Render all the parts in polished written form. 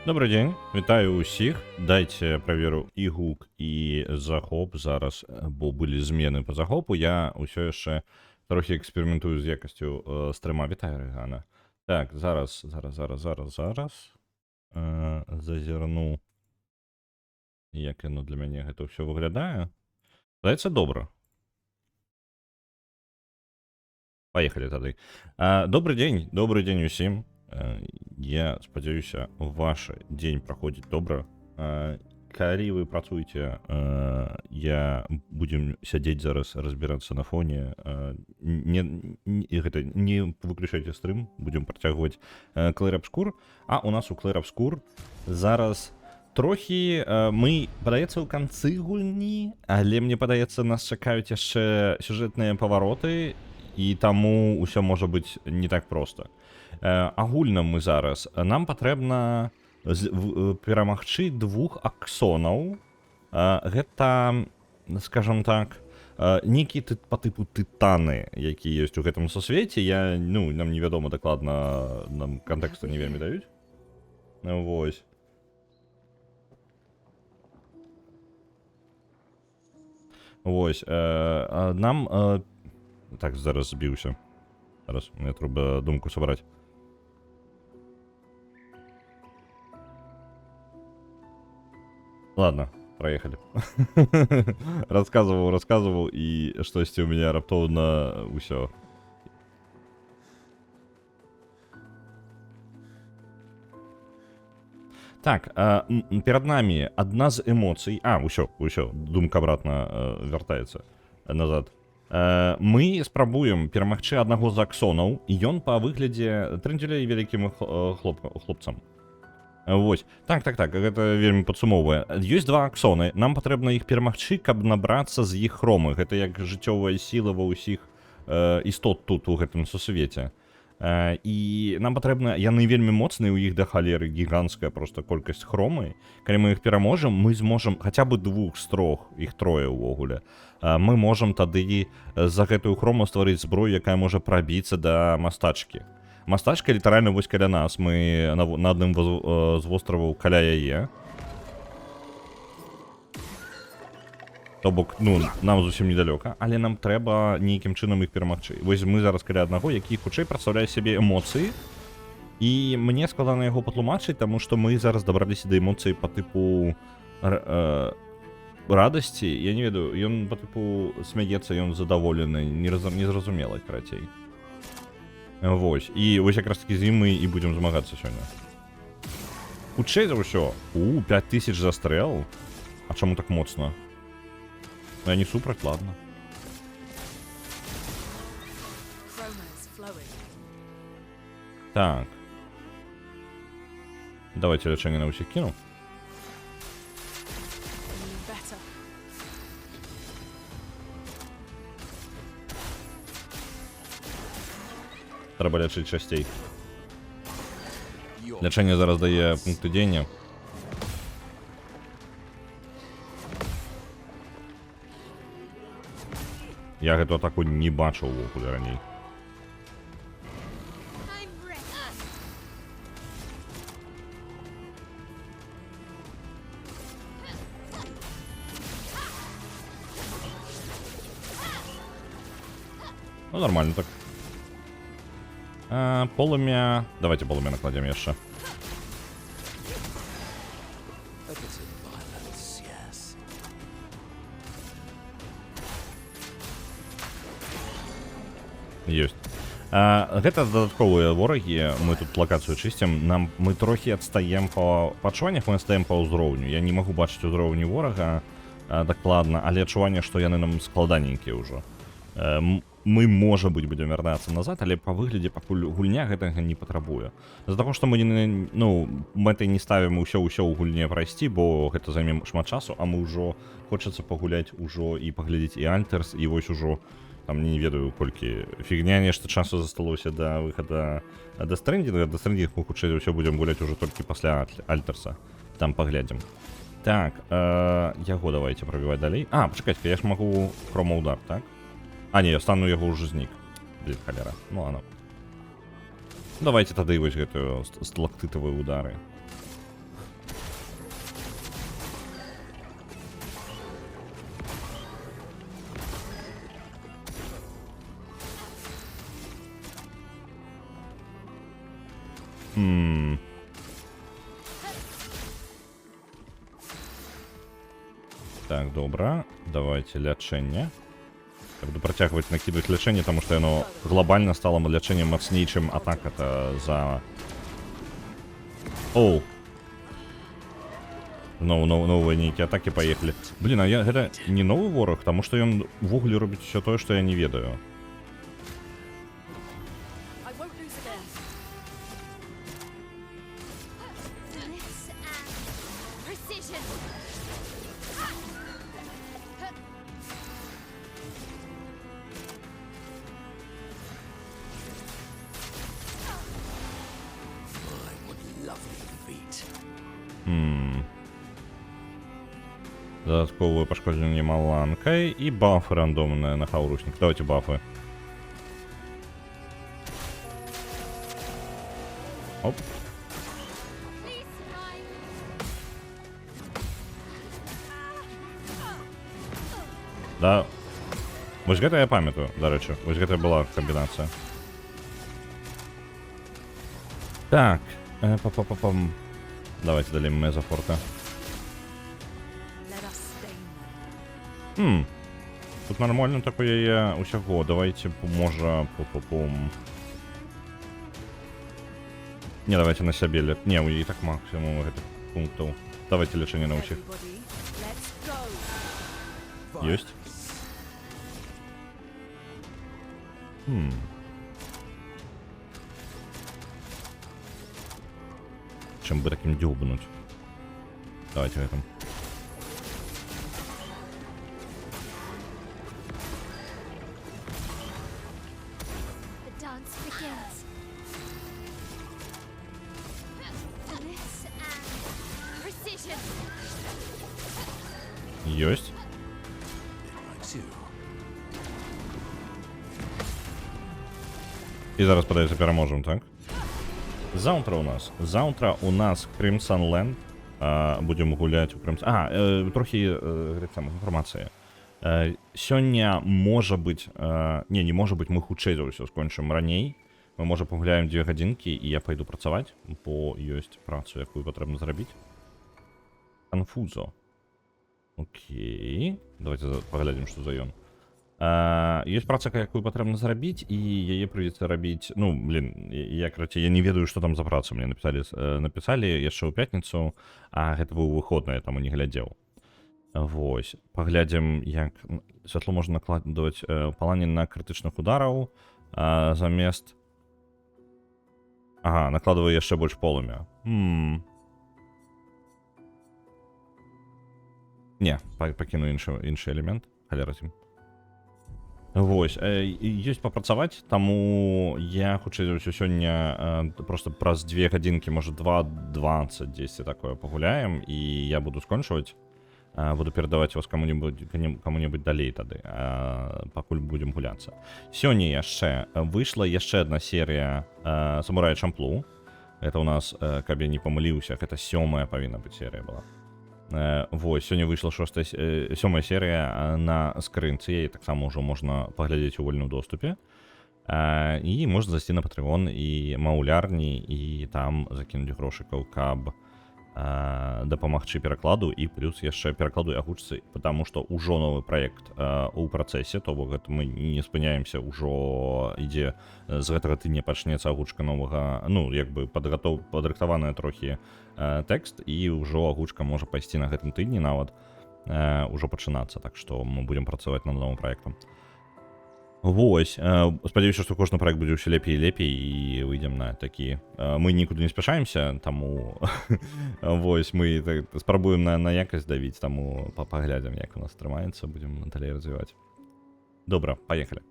Добрый дзень, вітаю ўсіх. Дайце праверу і гук і захоп зараз, бо былі змены па захопу. Я ўсё яшчэ трохі эксперыментую з якасцю стрыма. Вітаю, Рэгана. Так, зараз. Зазірну, як яно для мяне гэта ўсё выглядае. Здаецца, добра. Паехалі тады. Добры дзень усім. Я спадзяюся, ваш дзень праходзіць добра. Калі вы працуеце, я будзем сядзець зараз разбірацца на фоне. Не выключайце стрым, будзем працягваць Clair Obscur. А у нас у Clair Obscur зараз трохі мы, падаецца, ў канцы гульні, але мне падаецца, нас чакаюць яшчэ сюжэтныя павароты, і таму ўсё можа быць не так проста. Агульна мы зараз, нам патрэбна перамагчы двух аксонаў. Гэта, скажам так, нейкі па тыпу тытаны, які ёсць у гэтым сусвеце. Нам невядома дакладна, нам кантэксту не вельмі даюць. Вось. Вось, нам... Так, зараз збіўся. Зараз мне трэба думку сабраць. Ладно, проехали. Рассказывал, и штосьці у меня раптоўна ўсё. Так, перад нами адна з эмоцый. Усё, думка обратно вяртаецца назад. Мы спрабуем перамагчы аднаго з аксонаў, і ён па выглядзе трындзеля вялікім хлопцам. Вось. Так, гэта вельмі падсумоўвае. Ёсць два аксоны, нам патрэбна іх перамагчы, каб набрацца з іх хромы. Гэта як жыццёвая сіла ва ўсіх істот тут у гэтым сусвеце. І нам патрэбна, яны вельмі моцныя, у іх да халеры гіганцкая просто колькасць хромы. Калі мы іх пераможам, мы зможам хаця бы двух з трох, іх трое ўвогуле. Мы можам тады за гэтую хрому стварыць зброю, якая можа прабіцца да мастачкі. Мастачка літаральна вось каля нас, мы на адным з востраваў каля яе. То бок, нам зусім недалёка, але нам трэба нейкім чынам іх перамагчы. Вось мы зараз каля аднаго, які хутчэй прадстаўляе сябе эмоцыі, і мне складана яго патлумачыць, таму што мы зараз дабраліся да эмоцыі па тыпу радасці. Я не ведаю, ён па тыпу смяецца, ён задаволены, незразумела, карацей. Вось, і вось якраз такі з ім мы і будзем змагацца сёння. Хутчэй за ўсё. 5000 застрэл? А чаму так моцна? Я не супраць, ладно. Так. Давайте лячэнне на ўсіх кіну. Трэба лячыць часцей. Лячэнне зараз дае пункты дзення. Я гэту атаку не бачыў увогуле раней. Нормально так. Полымя... Давайте полымя накладем яшчэ. Ёсць. Гэта дадатковыя ворагі, мы тут лакацыю чысцім. Мы трохі адстаем па адчуваннях, мы адстаем па ўзроўню. Я не магу бачыць узроўню ворага дакладна, але адчуванне, што яны нам складаненькія ўжо. Мы, можа быць, будзем вяртацца назад, але па выглядзе пакуль гульня гэтага не патрабуе. З-за таго, што мы мэтай не ставім ўсё ў гульне прайсці, бо гэта займе шмат часу, а мы ўжо хочацца пагуляць ужо і паглядзець і Альтэрс, і вось ужо там не ведаю колькі фігня нешта часу засталося да выхада да Стрэндзінга. Да Стрэндзінга мы хутчэй за ўсё будзем гуляць ужо толькі пасля Альтэрса. Там паглядзім. Так, яго давайте прабіваць далей. Пачакайце, я ж магу хрома-удар, так? Не, я стану яго ўжо знік. Блин, халера. Ну ладно. Давайте тады вось гэтую сталактытавыя удары. Так, добра. Давайте лячэнне. Я буду працягваць накідваць лячэнне, таму што яно глобальна стала лячэннем мацней, чым атака-то за... Оу. Новыя нейкія атакі паехалі. Блін, а гэта не новы вораг, таму што ён увогуле робіць усё тое, што я не ведаю. Додатковое пошкоджение маланкой и бафы рандомные на хаурусник. Давайте бафы. Оп. Да. Вось гэта я памятаю, дарэчы. Вось гэта была комбинация. Так. Па-па-па-пам. Давайте далее мезофорта. Тут нормально такое усяго. Давайте, можа, пум. Не, давайте на сябе лет. Не, і так максимум гэтых пунктаў. Давайте лечение на усіх. Есть. Чем бы таким дёбнуть. Давайте в этом. Есть. І зараз, подається, переможемо, так? Завтра у нас Crimson Land. Будем гуляти у Crimson... трохи інформації. Сёння, може бути... не може бути, ми хутчэй за ўсё скончым раней. Мы, можа, пагуляем 2 гадзінкі, і я пайду працаваць, бо ёсць працу, якую патрэбна зрабіць. Конфузо. Окей. Давайте поглядим, что за ён. Есть праца, якую патрэбна зрабіць, і яе прыйдзецца рабіць. Ну, блин, я не ведаю, что там за праца. Мне написали яшчэ ў пятніцу, а гэта быў выходны, я таму не глядзеў. Вось. Паглядзім, як святло можна накладваць паланне на крытычных удараў замест... Ага, накладваю яшчэ больш полымя. Не, пакіну іншы элемент. Халера зім. Вось, ёсць папрацаваць, таму я хутчэй за ўсё сёння просто праз 2 гадзінкі, можа 2:20 дзесьці такое пагуляем, і я буду скончваць. Буду перадаваць вас каму-небудзь далей тады, пакуль будзем гуляцца. Сёння яшчэ выйшла яшчэ адна серія Самурая Чамплу. Гэта у нас, каб я не памыліўся, гэта 7-я павінна быць серія была. Вось, сёння выйшла 7-я серія на скрынцы, яе таксама ўжо можна паглядзець у вольным доступе. І можна зайсці на Patreon і маўлярні, і там закінуць грошыкаў, каб дапамагчы перакладу, і плюс яшчэ перакладу і агучцы, потому што ўжо новы праект у працэсе, то бок гэта мы не спыняемся, ўжо ідзе з гэтага тыдня пачнецца агучка новага, ну, як бы падрыхтаваная трохі тэкст, і ўжо агучка можа пайсці на гэтым тыдні нават ўжо пачынацца, так што мы будзем працаваць над новым праектам. Вось, спадзяюся, што кожны праект будзе ўсё лепей і лепей, і выйдзем на такі... Мы нікуды не спяшаемся, таму... Вось, мы спрабуем на якасць давіць, таму паглядзім, як у нас атрымаецца, будзем далей развіваць. Добра, паехалі.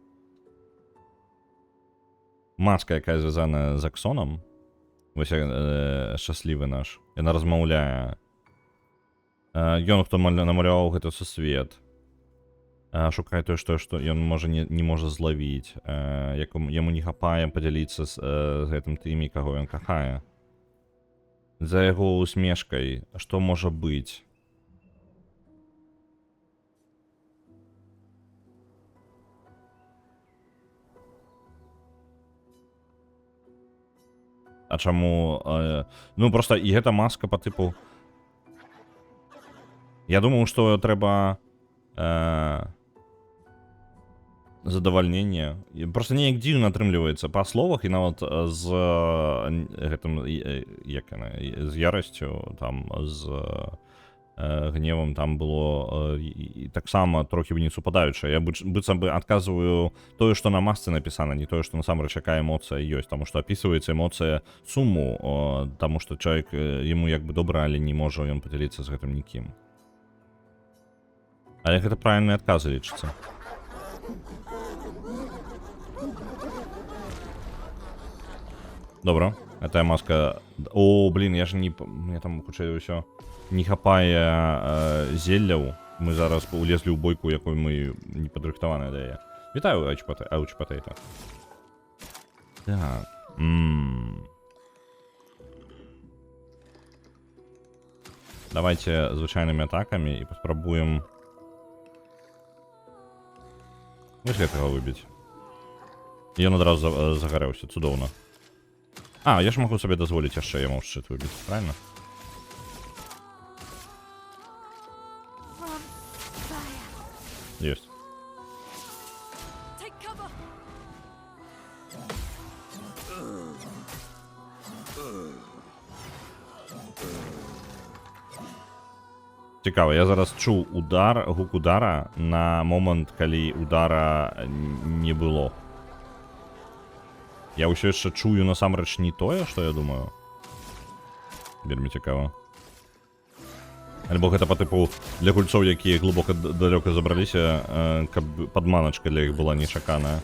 Маска, якая звязаная з Аксонам, вось шчаслівы наш, яна размаўляе. Ён, хто намаляваў гэты сусвет, шукае тое, што ён можа не можа злавіць, яму не хапае падзяліцца з гэтым тымі, каго ён кахае. За яго усмешкай, што можа быць? А чаму... Ну, просто і гэта маска по типу... Я думаў, што трэба... Задавальненне. Просто неяк дзіўна атрымліваецца па словах, і нават з гэтым... Як яна? З ярасцю, там, з... гневам там было і таксама трохі вниз упадаючае. Я быццам бы адказваю тое, што на масцы напісана, не тое, што насамрэч якая эмоцыя ёсць, таму што апісваецца эмоцыя суму, таму што чалавек яму як бы добра, але не можа ён падзяліцца з гэтым нікім. Але гэта правільны адказ лічыцца. Добра, гэтая маска... О, блин, я ж не... Мне там хутчэй ўсё... Не хапае зелляў. Мы зараз улезлі ў бойку, якой мы не падрыхтаваныя да яе. Вітаю, Ouch Potato. Так. Давайте звычайнымі атакамі і паспрабуем... Вось гэтага выбіць. Ён адразу загарэўся, цудоўна. А, я ж магу сабе дазволіць яшчэ яму шчыт выбіць, правильно? Есть. Цікава, я зараз чуў удар, гук удара на момант, калі удара не было. Я ўсё яшчэ чую насамрэч не тое, што я думаю. Вельмі цікава. Альбо гэта па тыпу для гульцоў, якія глыбока далёка забраліся, каб падманачка для іх была нечаканая.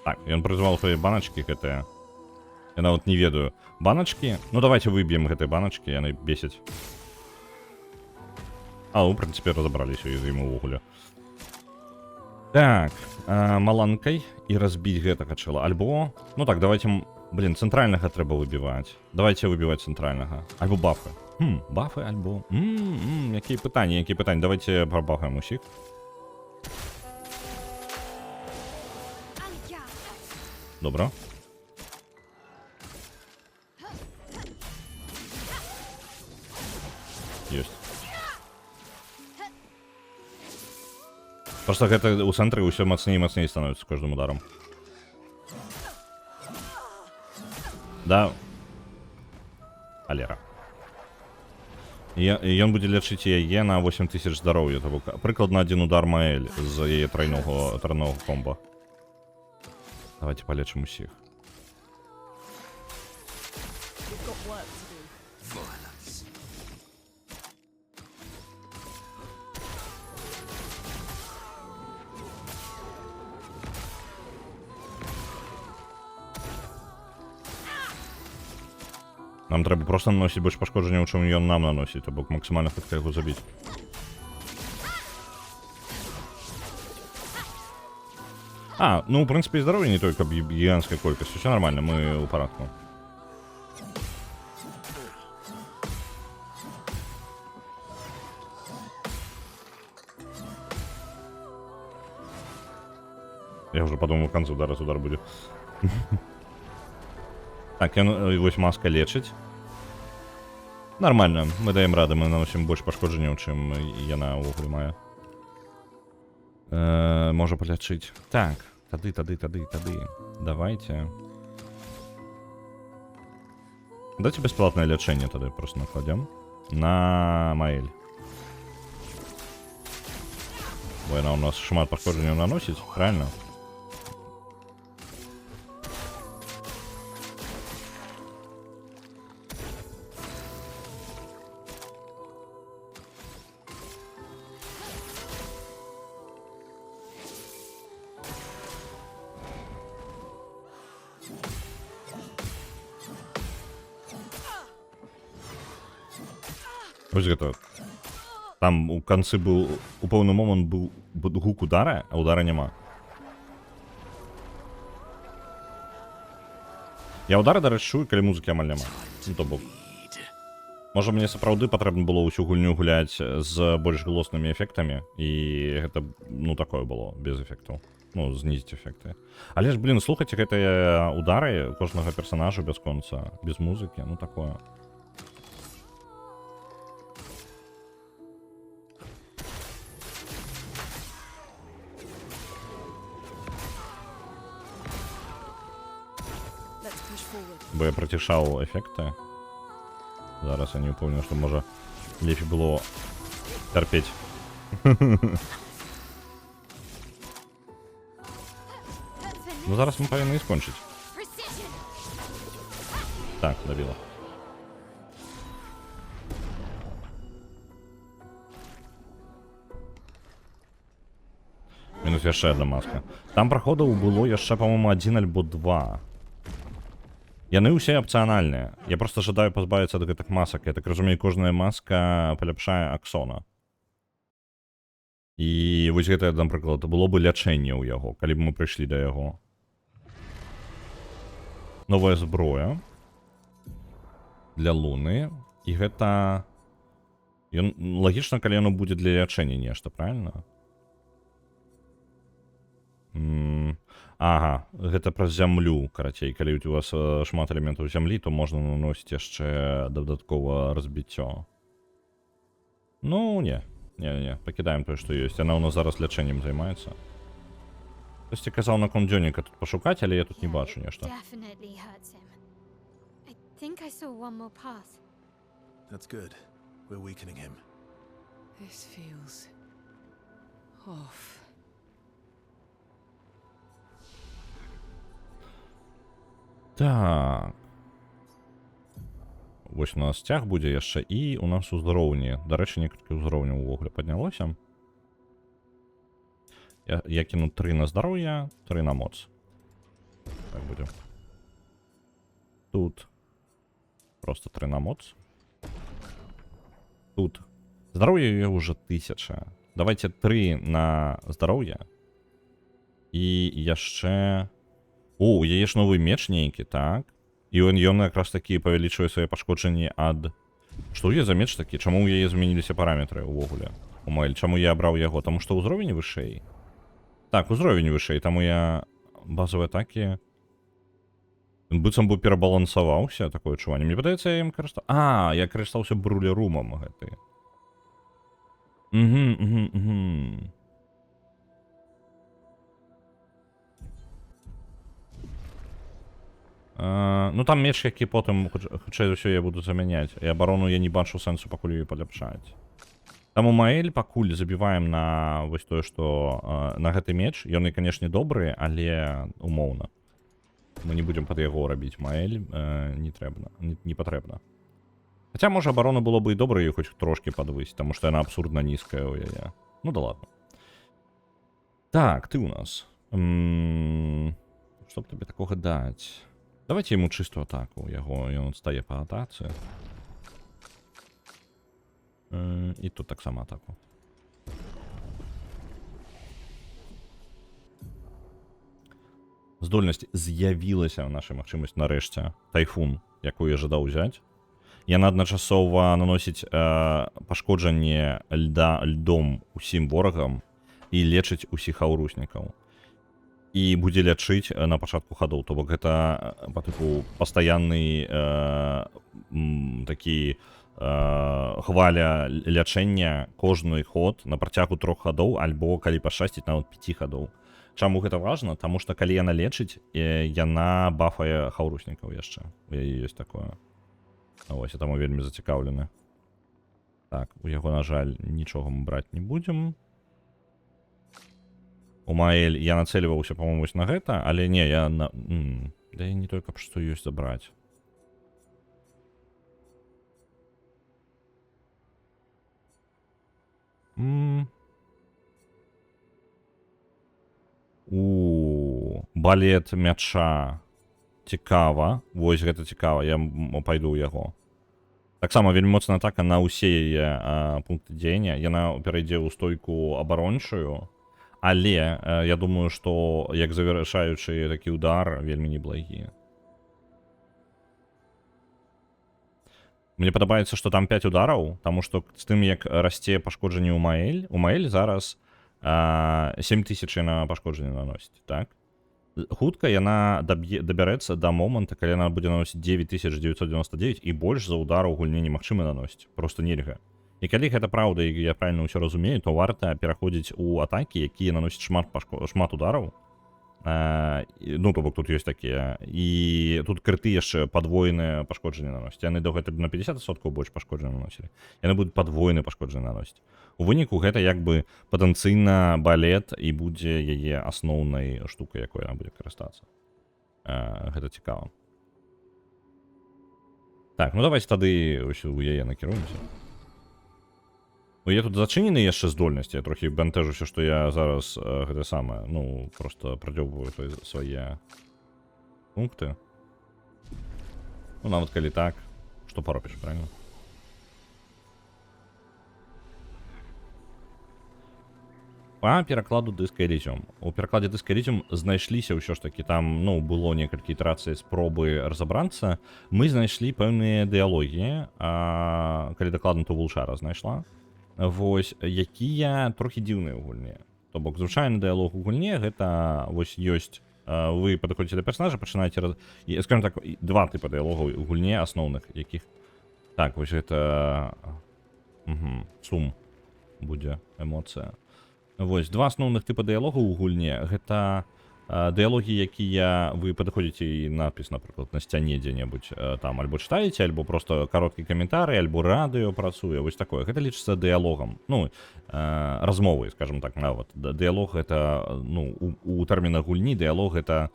Так, ён прызваў свае баначкі гэтыя. Я нават не ведаю. Баначкі? Ну давайте выб'ем гэтыя баначкі, яны бесяць. А, у прынцыпе, разабраліся з ім увогуле. Так, маланкай і разбіць гэтага чыла. Альбо... Ну так, давайте... Блин, цэнтральнага трэба выбіваць. Давайте выбіваць цэнтральнага. Альбо бафы. Бафы альбо... Якія пытанні, якія пытанні. Давайте прабафаем усіх. Добра. Ёсць. Просто гэта ў цэнтры ўсё мацней і мацней становіцца з кожным ударом. Да. Алера. Ён будзе лечыць яе на 8000 здароўя. Прыкладна один удар Маэль з яе трайнога комбо. Давайте полечим усіх. Нам трэба просто наносіць больш пашкоджанняў, чым ён нам наносіць, то бок максімальна хутка яго забіць. А, ну, в принципе, и здоровье не только гигантская колькость. Все нормально, мы у порядку. Я уже подумал, в конце удара удар будет. Так, вот маска лечить. Нормально, мы даем рады, мы наносим больше пошкоджений, чем яна увогуле мае. Можа полечить. Так, тады. Давайте. Давайте бесплатное лечение тогда просто накладем. На Маэль. Ой, она у нас шмат пошкоджений наносит, правильно? Ось гэта. Там у канцы быў, у пэўны момант быў гук удара, а удара няма. Я ўдары, дарэчы, чую, калі музыкі амаль няма. Ну, то бок. Можа, мне сапраўды патрэбна было ўсю гульню гуляць з больш галоснымі эфектамі, і гэта, ну, такое было, без эфектаў. Ну, знізіць эфекты. Але ж, блин, слухайце, гэтыя удары кожнага персонажа без конца, без музыкі, ну, такое. Бо я працішаў эфекты. Зараз я не упомню, што можа лепей было терпеть. Ну зараз мы павінны і скончыць. Так, добіла. Мінус яшчэ одна маска. Там праходаў было яшчэ, па-моему, 1 альбо 2. Яны ўсе апцыянальныя. Я просто жадаю пазбавіцца ад гэтых масак. Я так разумею, кожная маска паляпшае аксона. І вось гэта, напрыклад, было бы лячэнне ў яго, калі б мы прыйшлі да яго. Новая зброя для Луны. І гэта... Лагічна, калі яно будзе для лячэння нешта, правильно? Ага, гэта праз зямлю, карацей. Калі у вас шмат элементаў зямлі, то можна наносіць яшчэ дадаткова разбіццё. Ну, не. Не, пакідаем тое, што ёсць. Яна ў нас зараз лячэннем займаецца. Хтосьці казаў наконт дзённіка тут пашукаць, але я тут не бачу нешта. That's good. We're weakening him. This feels off. Так. Вось у нас цяг будзе яшчэ, і у нас узроўні. Дарэчы, некалькі ўзроўняў увогуле паднялося. Я кіну 3 на здароўе, 3 на моц. Так будзе. Тут просто 3 на моц. Тут здароўе уже 1000. Давайте 3 на здароўе. І яшчэ... О, у яе ж новы меч нейкі, так? І ён якраз такі павялічвае свае пашкоджанні ад... Што ў яе за меч такі? Чаму ў яе змяніліся параметры ўвогуле? У Маэль, чаму я абраў яго? Таму што ўзровень вышэй? Так, узровень вышэй, таму я базавыя атакі... Ён быццам бы перабалансаваўся, такое адчуванне. Мне падаецца, я ім карыстаў... А, я карыстаўся брулерумам гэты. Ну там меч, які потым, хутчэй за ўсё, я буду замяняць. І абарону я не бачу сэнсу пакуль яе паляпшаць. Таму Маэль пакуль забіваем на вось тое, што на гэты меч. Ён і, канешне, добры, але умоўна. Мы не будзем пад яго рабіць Маэль. Не трэбна, не патрэбна. Хаця, можа, абарону было бы і добра яе хоць трошкі падвысіць, таму што яна абсурдна нізкая ў яе. Ну да ладно. Так, ты ў нас. Што б табе такога даць? Давайте ему чистую атаку, ён стае по атацы. І тут так само атаку. Здольнасць з'явілася ў нашай магчымасці нарэшце. Тайфун, якую я жадаў узяць. Яна адначасова наносіць пашкоджанне льдом усім ворагам і лечыць усіх аўруснікаў. І будзе лячыць на пачатку хадоў. То бок гэта па тыпу пастаянны такі хваля лячэння кожны ход на працягу 3 хадоў, альбо калі пашчасціць нават 5 хадоў. Чаму гэта важна? Таму што калі яна лечыць, яна бафае хаўруснікаў яшчэ. У яе ёсць такое. Вось, я таму вельмі зацікаўлены. Так, у яго, на жаль, нічога мы браць не будзем. У Маэль я нацэліваўся, па-моему, на гэта, але не, я на... Да я не той, каб што ёсць забраць. Балет мяча. Цікава. Вось гэта цікава, я пайду ў яго. Таксама вельмі моцная атака на ўсе яе пункты дзеяння. Яна перайдзе ў стойку абарончую. Але я думаю, што як завяршаючы такі удар вельмі неблагі. Мне падабаецца, што там 5 удараў, таму што з тым, як расце пашкоджанне у Маэль зараз 7000 яна пашкоджанне наносіць, так? Хутка яна дабярэцца да моманта, калі яна будзе наносіць 9999 і больш за удар у гульні немагчыма наносіць, просто нельга. І калі гэта праўда, і я правільна ўсё разумею, то варта пераходзіць у атакі, якія наносяць шмат удараў. Ну, то бок тут ёсць такія. І тут крыты яшчэ падвойныя пашкоджанні наносяць. Яны дагэтуль на 50% больш пашкоджанні наносілі. Яны будуць падвойныя пашкоджанні наносіць. У выніку гэта як бы патэнцыйна балет і будзе яе асноўнай штукай, якой яна будзе карыстацца. Гэта цікава. Так, ну давайте тады у яе накіруемся. Ну, я тут зачынены яшчэ здольнасці, я трохі бянтэжуся, што я зараз гэта самае, ну, просто прадзёбваю свае пункты. Ну, нават калі так, што паробіш, правильно? Па перакладу дыска Elysium. У перакладзе дыска Elysium знайшліся ўсё ж такі, там, ну, было некалькі ітерацый спробы разабрацца. Мы знайшлі пэўныя дыялогі, калі дакладна, то Вулчара знайшла. Вось, якія трохі дзіўныя ў гульне. То бок, звычайны дыялог у гульне, гэта, вось, ёсць, вы падыходзіце да персонажа, пачынаеце, скажем так, два тыпа дыялогаў у гульне асноўных, якіх, так, вось, гэта, сум будзе, эмоцыя. Вось, два асноўных тыпа дыялогаў у гульне, гэта дыялогі, якія вы падыходзіце і надпіс, напрыклад, на сцяне дзе-небудзь там альбо чытаеце, альбо просто кароткі каментары, альбо радыё працуе, вось такое. Гэта лічыцца дыялогам, ну, размовай, скажем так, нават. Дыялог гэта, ну, у тэрмінах гульні дыялог гэта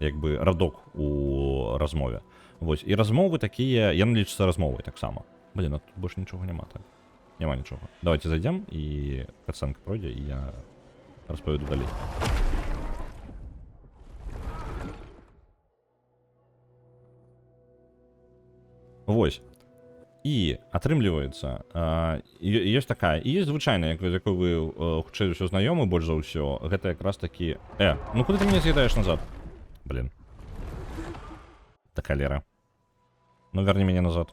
як бы радок у размове. Вось, і размовы такія, яны лічацца размовай таксама. Блін, а тут больш нічога няма, так? Няма нічога. Давайте зайдзем, і катсцэнка пройдзе, і я распавяду далей. Вось. І атрымліваецца, ёсць такая, і ёсць звычайная, з якой вы хутчэй ўсё знаёмы больш за ўсё, гэта якраз такі... Ну куды ты мяне з'едаеш назад? Блін. Да калера. Ну верні мяне назад.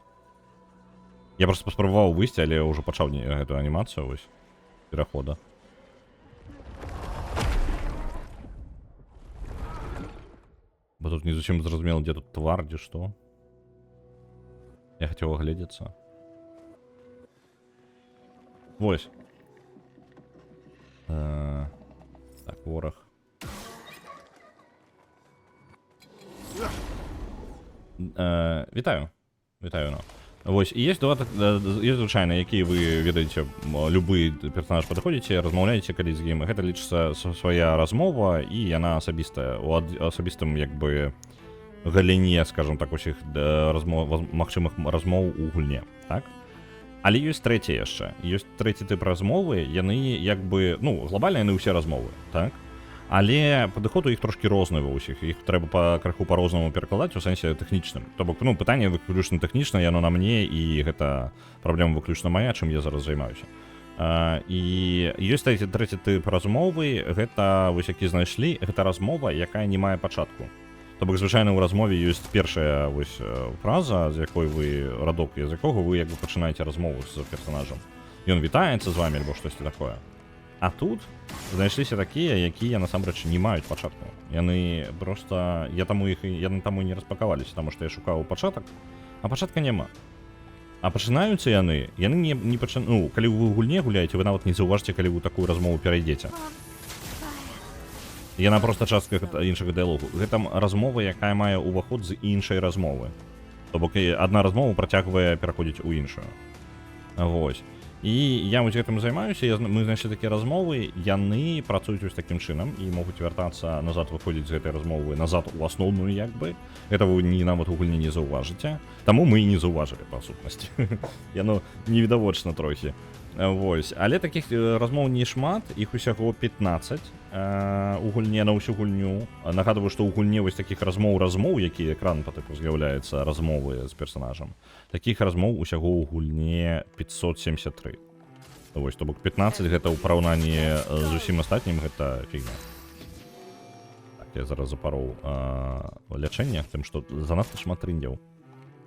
Я просто паспрабаваў выйсці, але я ўжо пачаў гэтую анімацыю, вось, перахода. Бо тут не зусім зразумела, дзе тут твар, дзе што. Я хацеў агледзецца. Вось. Так, вораг. Вітаю. Вітаю, ну. Вось, і ёсць звычайна, якія вы ведаеце, любы персонаж падыходзіце, размаўляеце калі з ім, гэта лічыцца свая размова, і яна асабістая, у асабістым, як бы, галіне, скажем так, усіх магчымых размоў у гульне, так? Але ёсць трэцяе яшчэ, ёсць трэці тып размовы, яны, як бы, ну, глобальна яны ўсе размовы, так? Але падыход у іх трошкі розны ва ўсіх, іх трэба крыху па-рознаму перакладаць у сэнсе тэхнічным. То бок, ну, пытанне выключна тэхнічна, яно на мне, і гэта праблема выключна мая, чым я зараз займаюся. І ёсць трэці тып размовы, гэта, вось, які знайшлі, гэта размова, якая не мае пачатку. То бок, звычайна, ў размове ёсць першая, вось, фраза, з якой вы, радок, з якога вы, як бы, пачынаеце размову з персонажам. Ён вітаецца з вамі, альбо штосьці такое. А тут знайшліся такія, якія насамрэч не маюць пачатку. Яны просто... Яны таму не распакаваліся, таму што я шукаў пачатак, а пачатка няма. А пачынаюцца яны не пачынаюць... Ну, калі вы ў гульне гуляеце, вы нават не заўважыце, калі вы такую размову перайдзеце. Яна проста частка іншага дыялогу. Гэта размова, якая мае ўваход з іншай размовы. То бок, адна размова працягвае пераходзіць у іншую. Вось. І я вось гэтым займаюся, мы знайшлі такія размовы, яны працуюць вось такім чынам і могуць вяртацца назад, выходзіць з гэтай размовы назад у асноўную, як бы. Гэта вы нават у гульні не заўважыце. Таму мы і не заўважылі, па сутнасці. Яно невідавочна трохі. Вось. Але такіх размоў не шмат, іх усяго 15 у гульне на ўсю гульню. Нагадваю, што ў гульне вось такіх размоў, які экран па тыпу з'яўляецца размовы з персонажам. Такіх размоў усяго ў гульне 573. Вось, то бок 15 гэта ў параўнанні з усім астатнім, гэта фігня. Так, я зараз запароў лячэнне, тым, што занадта шмат трындзяў.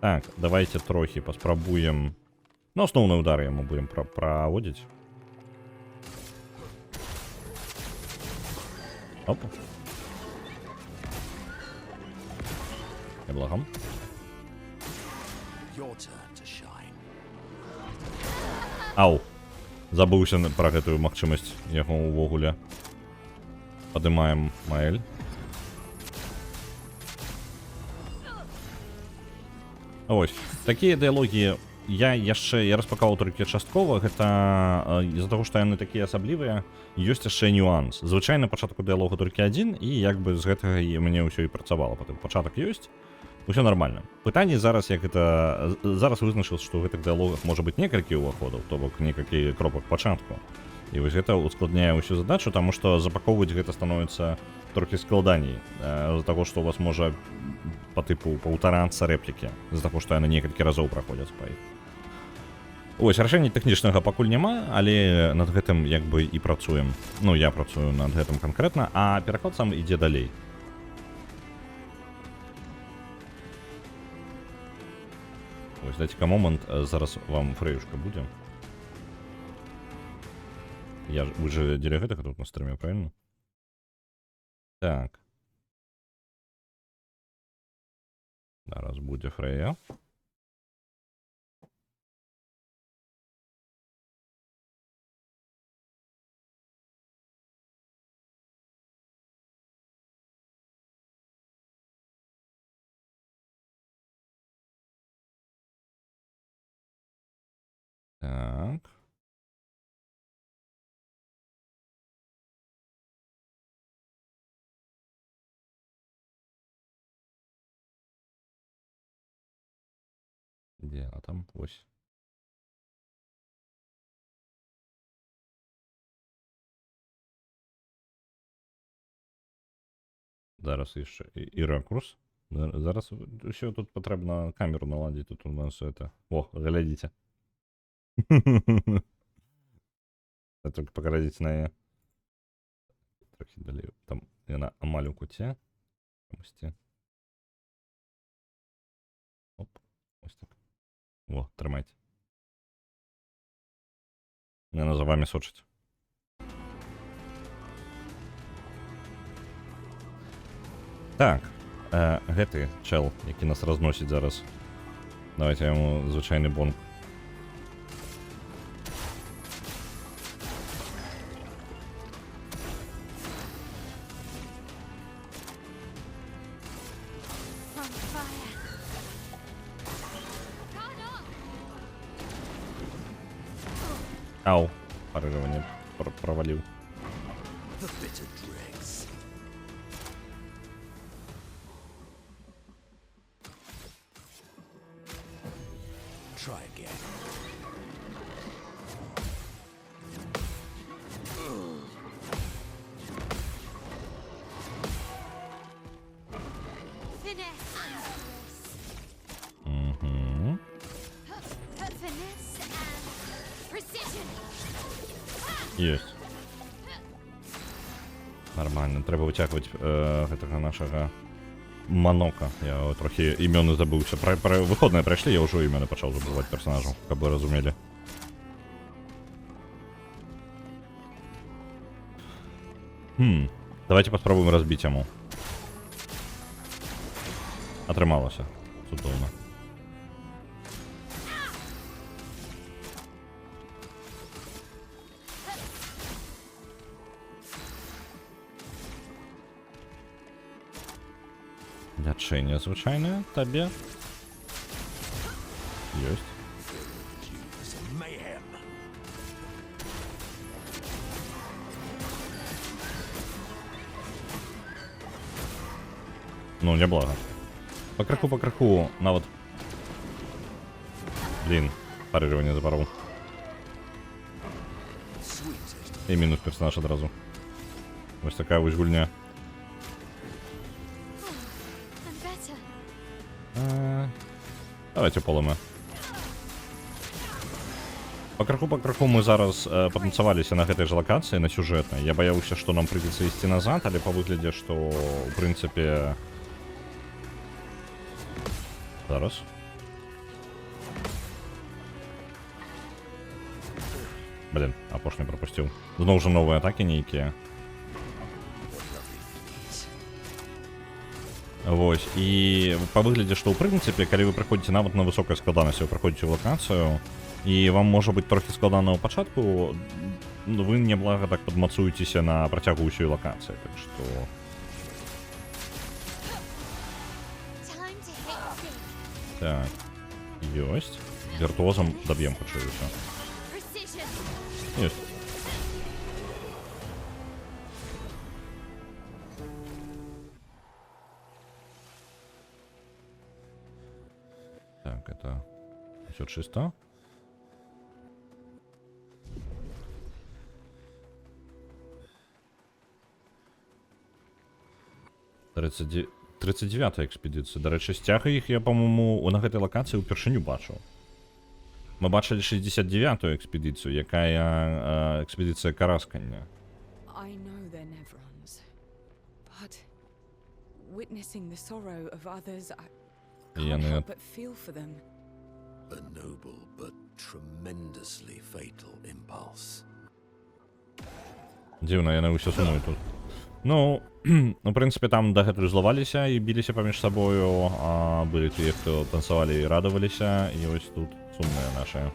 Так, давайте трохи паспрабуем. Ну, основные удары мы будем проводить. Оп. Неблагом. Your turn to shine. Ау. Забыўся пра гэтую магчымасць яго ўвогуле. Падымаем Маэль. Ось. Такія дыялогі я распакаваў толькі часткова. Гэта з-за таго, што яны такія асаблівыя, ёсць яшчэ нюанс. Звычайна пачатку дыялогу толькі адзін, і як бы з гэтага мне ўсё і працавала. Потым пачатак ёсць. Усё нормально. Пытанне зараз, як гэта... Зараз вызначылася, што ў гэтых дыялогах можа быць некалькі ўваходаў, то бок некалькі кропак пачатку. І вось гэта ускладняе ўсю задачу, таму што запакоўваць гэта становіцца трохі складаней. З-за таго, што у вас можа па тыпу паўтарацца рэплікі. З-за таго, што яны некалькі разоў праходзяць па іх. Ось, рашэння тэхнічнага пакуль няма, але над гэтым як бы і працуем. Ну, я працую над гэтым канкрэтна, а пераклад сам ідзе далей. Ось, дайце-ка момант, зараз вам фрэюшка будзе. Вы же дзеля гэтага тут на стриме, правильно? Так. Зараз будзе фрэя. Так. Где она там? Ось. Зараз яшчэ і ракурс. Зараз усё тут патрэбна камеру наладзіць. Тут у нас это... О, глядзіце. Только паглядзіце на яе. Трохі далей. Там яна амаль у куце. Оп. Ось так. Во, трымайце. Яна за вами сочыць. Так, гэты чел, які нас разносіць зараз. Давайте яму звычайны бонг. Ау, парыжыванне проваліў. The bitter dregs. Try again. Угу. Есть. Нормально. Трэба выцягваць гэтага нашага Манока. Я трохі імёны забыўся. Выходныя прайшлі, я ўжо імёны пачаў забываць персонажаў, каб вы разумелі. Давайте паспрабуем разбіць яму. Атрымалася. Цудоўна. Лячэнне звычайнае табе. Ёсць. Ну, няблага. По краху, нават. Блин, парыжыванне запарол. І мінус персонаж адразу. Вось такая вось гульня. Давайте полыме. По краху мы зараз патанцаваліся на гэтай жа лакацыі, на сюжэтнай. Я баяўся, што нам прыйдзецца ісці назад, але па выглядзе, што ў прынцыпе... Зараз. Блін, апошні пропустив. Знову ж нові атаки нейкія. Вось, і па выглядзе, што ў прынцыпе, калі вы прыходзіце нават на высокай складанасці, вы прыходзіце ў лакацыю, і вам можа быць трохі складана ў пачатку, вы няблага так падмацуецеся на працягу ўсёй лакацыі, так што... Time to hit big. Так, ёсць. Віртуозам даб'ем хутчэй усё. Precision. Ёсць. Так, это все чисто. Тридцать 39-я экспедыцыя. Дарэчы, сцяга іх я, па-моему, на гэтай лакацыі ўпершыню бачыў. Мы бачылі 69-ю экспедыцыю, якая экспедыцыя караскання. I know they're Nevrons, but witnessing the sorrow of others, I Yeah, can't no. help but feel for them. A noble but tremendously fatal impulse. Дзіўна, яны ўсё сумуюць тут. Ну, в прынцыпе, там дагэтуль злаваліся і біліся паміж сабою, а былі тыя, хто танцавалі і радаваліся, і вось тут сумныя нашыя.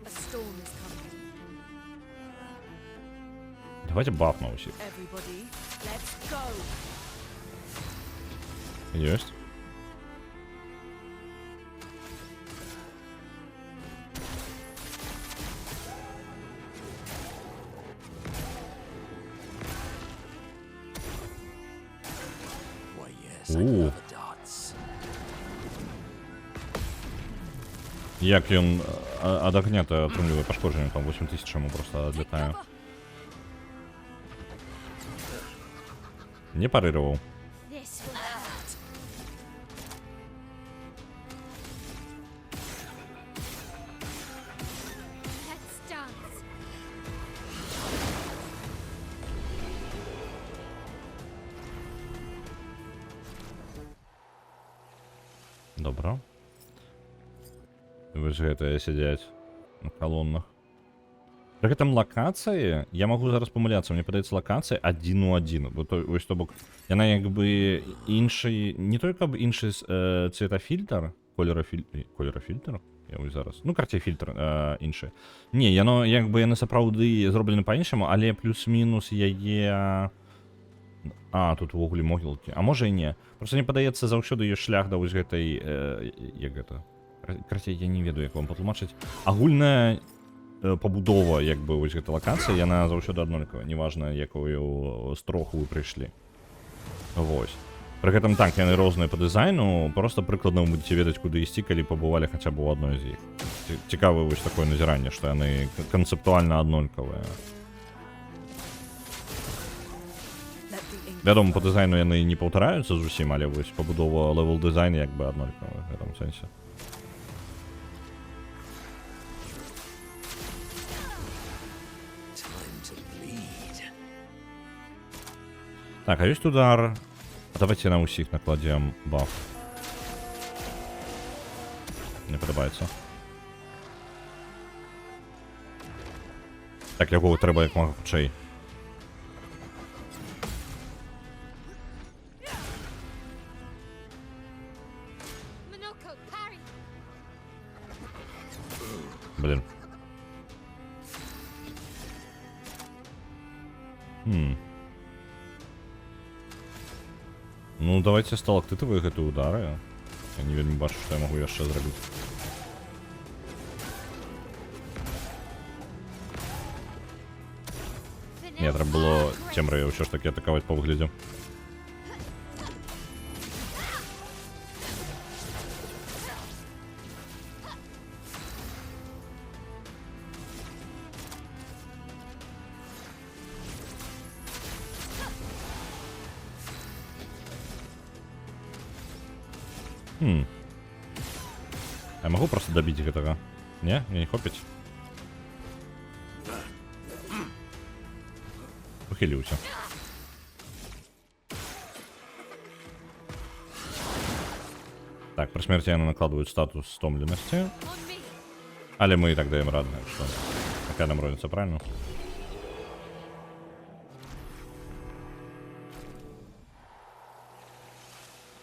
A storm is coming. Давайте бафна усіх. Everybody, let's go. Ёсць. Why, yes, I Ooh. love the darts. Як ён ад агнята атрымлівае пашкоджанне, там 8000 яму просто адлятае. Не парыраваў. This will hurt. Let's dance. Добра. Вы ж гэтыя сядзяць на калоннах. Пры гэтым лакацыі, я магу зараз памыляцца, мне падаецца лакацыя 1 у 1. Бо то, ось то бок, яна як бы іншы, не той каб іншы цветафільтр, колерафільтр, я вось зараз, ну карцей фільтр іншы. Не, яно як бы яны сапраўды зроблены па-іншаму, але плюс-мінус яе... А, тут увогуле могілкі. А можа і не. Просто мне падаецца, заўсёды ёсць шлях да вось гэтай... як гэта? Карцей, я не ведаю, як вам патлумачыць. Агульная пабудова, як бы, вось гэтай лакацыі, яна заўсёды аднолькавая. Неважна, якую строху вы прыйшлі. Вось. Пры гэтым так, яны розныя па дызайну, просто прыкладна вы будзеце ведаць, куды ісці, калі пабывалі хаця б у адной з іх. Цікавае вось такое назіранне, што яны канцэптуальна аднолькавыя. Let the ink Вядома, по дызайну яны не паўтараюцца зусім, але вось пабудова левел-дызайн як бы аднолькавая в гэтым сэнсе. Time to bleed. Так, а ёсць удар. Давайте на усіх накладзем баф. Не падабаецца. Так, яго трэба як мага хутчэй. Monoko, parry. Блин. Ну, давайте сталактытавыя гэтыя удары. Я не вельмі бачу, што я магу яшчэ зрабіць. Не, трэба было цемрай ўсё ж такі атакаваць па выглядзе. Я могу просто добить гэтага? Не? Мне не хопіць? Ухіліўся. Так, при смерти яны накладывают статус стомленности. On me. Але мы и так даем рад, так что... Какая нам разница, правильно?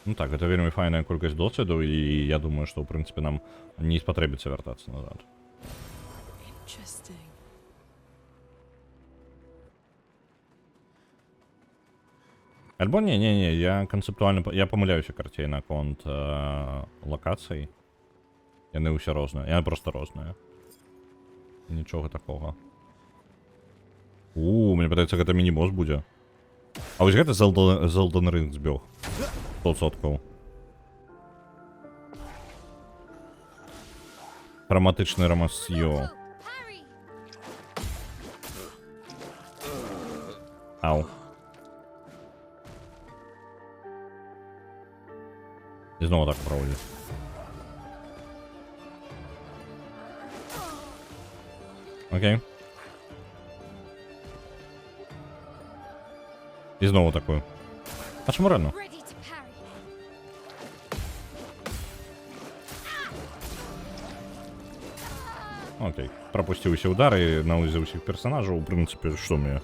Ну так, это вельмі файная колькасць досведу, і я думаю, што, ў прынцыпе, нам не спатрэбіцца вяртацца назад. Interesting. Альбо не, я канцэптуальна... Я памыляюся карцей наконт лакацый. Яны ўсе розныя, яны проста розныя. Нічога такога. Мне падаецца, гэта міні-босс будзе. А вось гэта Elden Ring збег. 100%. Хроматычны рамасьё. Parry. Ау. І знову так проводять. Окей. І знову такою. А чому рано? Ready to parry. Окей. Пропустив усі удари, нализав усіх персонажів, в принципі, що мені?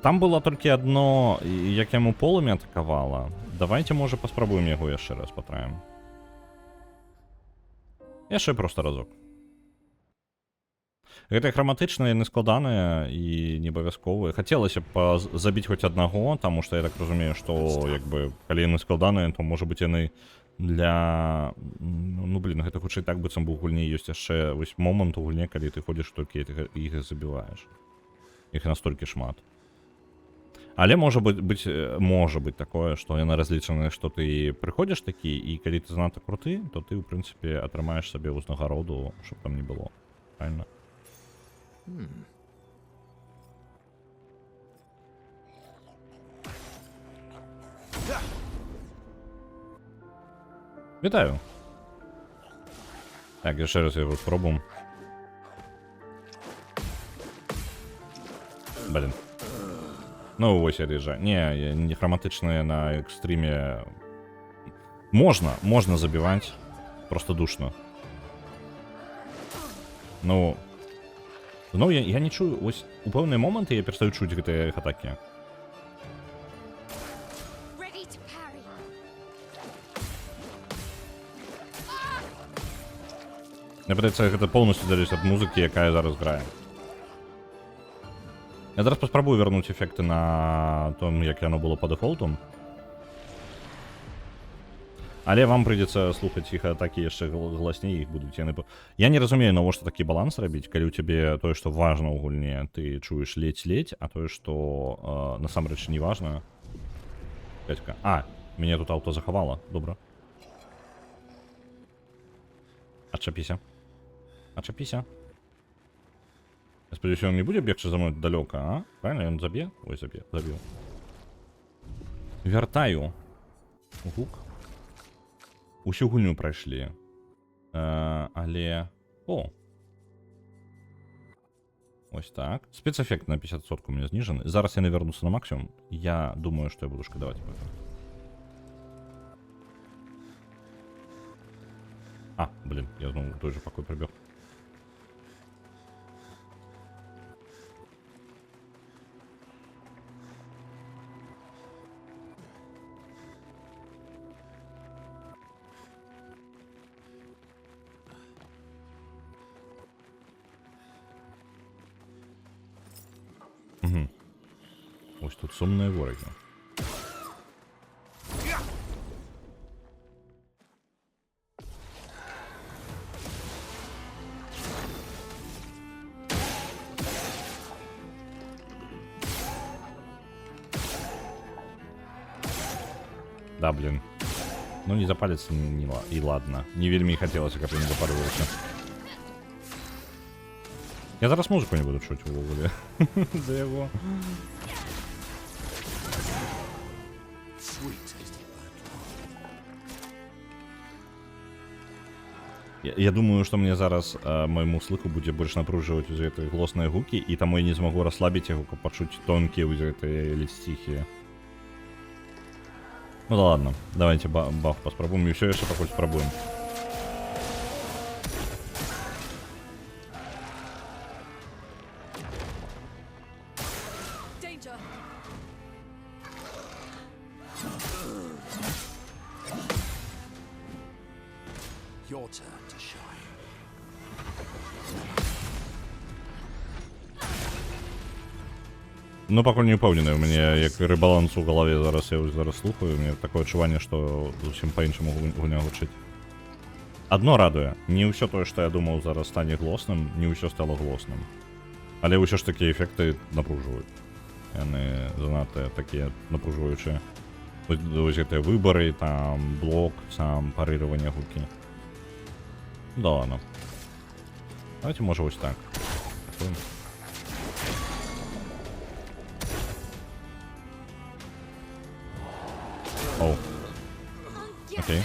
Там було тільки одно, як йому полум'я атакувало. Давайте, може, поспробуємо його ще раз потраємо. Яшчэ просто разок. Гэта хроматычнае, нескладанае і неабавязковае. Хацелася б забіць хоць аднаго, таму што я так разумею, што як бы калі яны складаныя, то можа быць яны для... Ну блин, гэта хутчэй так быццам бы у гульні ёсць яшчэ вось момант у гульне, калі ты ходзіш толькі іх забіваеш. Іх настолькі шмат. Але можа быць такое, што яны разлічаны, што ты прыходзіш такі, і калі ты занадта круты, то ты, ў прынцыпе, атрымаеш сабе ўзнагароду, щоб там не было. Правильно? Вітаю. Так, яшчэ раз його спробуємо. Блін. Ну, ось я ріжа. Не хроматичне на екстримі. Можна забивати. Просто душно. Ну, я не чую, ось у певні моменти я перестаю чути ці атаки. Ready to parry. Мне падаецца, гэта повністю залежить від музики, яка зараз грає. Я зараз поспробую вернуть ефекти на тому, як воно було по дефолту. Але вам прийдеться слухати їх атаки ще голосніше, їх будуть. Я не розумію, навіщо такий баланс робити, коли у тебе то, що важно у гульні, ти чуєш ледь-ледь, а то, що насамрэч не важно. Мене тут авто заховало, добре. Отчепися. Я сподіваюся, він не буде бігти за мною далеко, а? Правильно, він заб'є? Ой, забив. Вертаю. Гук. Усю гульню пройшли. Але... О! Ось так. Спецэффект на 50% у меня знижен. Зараз я не вернуся на максимум. Я думаю, что я буду шкодовать об этом. Блин, я знову той же покой прибег. Ось тут сумные вороги. Да, блин. Ну не запалиться и ладно. Не вельми хотелось, как я не запаривался. Я зараз музыку не буду чуть в угле. За его. Я думаю, что мне зараз моему слыху будет больше напруживать из этой голосные гуки, и тому я не смогу расслабить его, как почуть тонкие из этой листихи. Ну да ладно, давайте баф поспробуем, и все еще такой спробуем. Danger! Your turn to shine. Ну, пакуль не ўпэўнены, у мяне як рэбаланс у галаве зараз, я зараз слухаю, у меня такое адчуванне, што зусім па-іншаму гуня гучыць. Адно радуе, не ўсё тое, што я думаў зараз стане глосным, не ўсё стало глосным. Але ўсё ж такі эфекты напружваюць. Яны занадта такія напружваючыя. Вось гэтыя выбары, там блок, сам парыраванне гукі. Да ладно. Давайте, можа, вось так. Оу. Окей.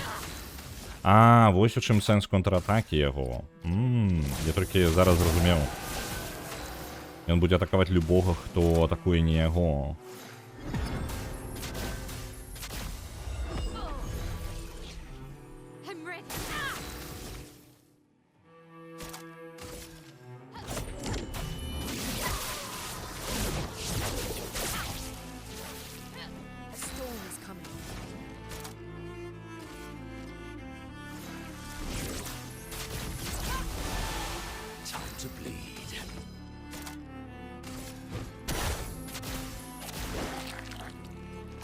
А, вось у чым сэнс контратакі яго. Я толькі зараз зразумеў. Ён будзе атакаваць любога, хто атакуе не яго. I'm ready. A storm is coming. Time to bleed.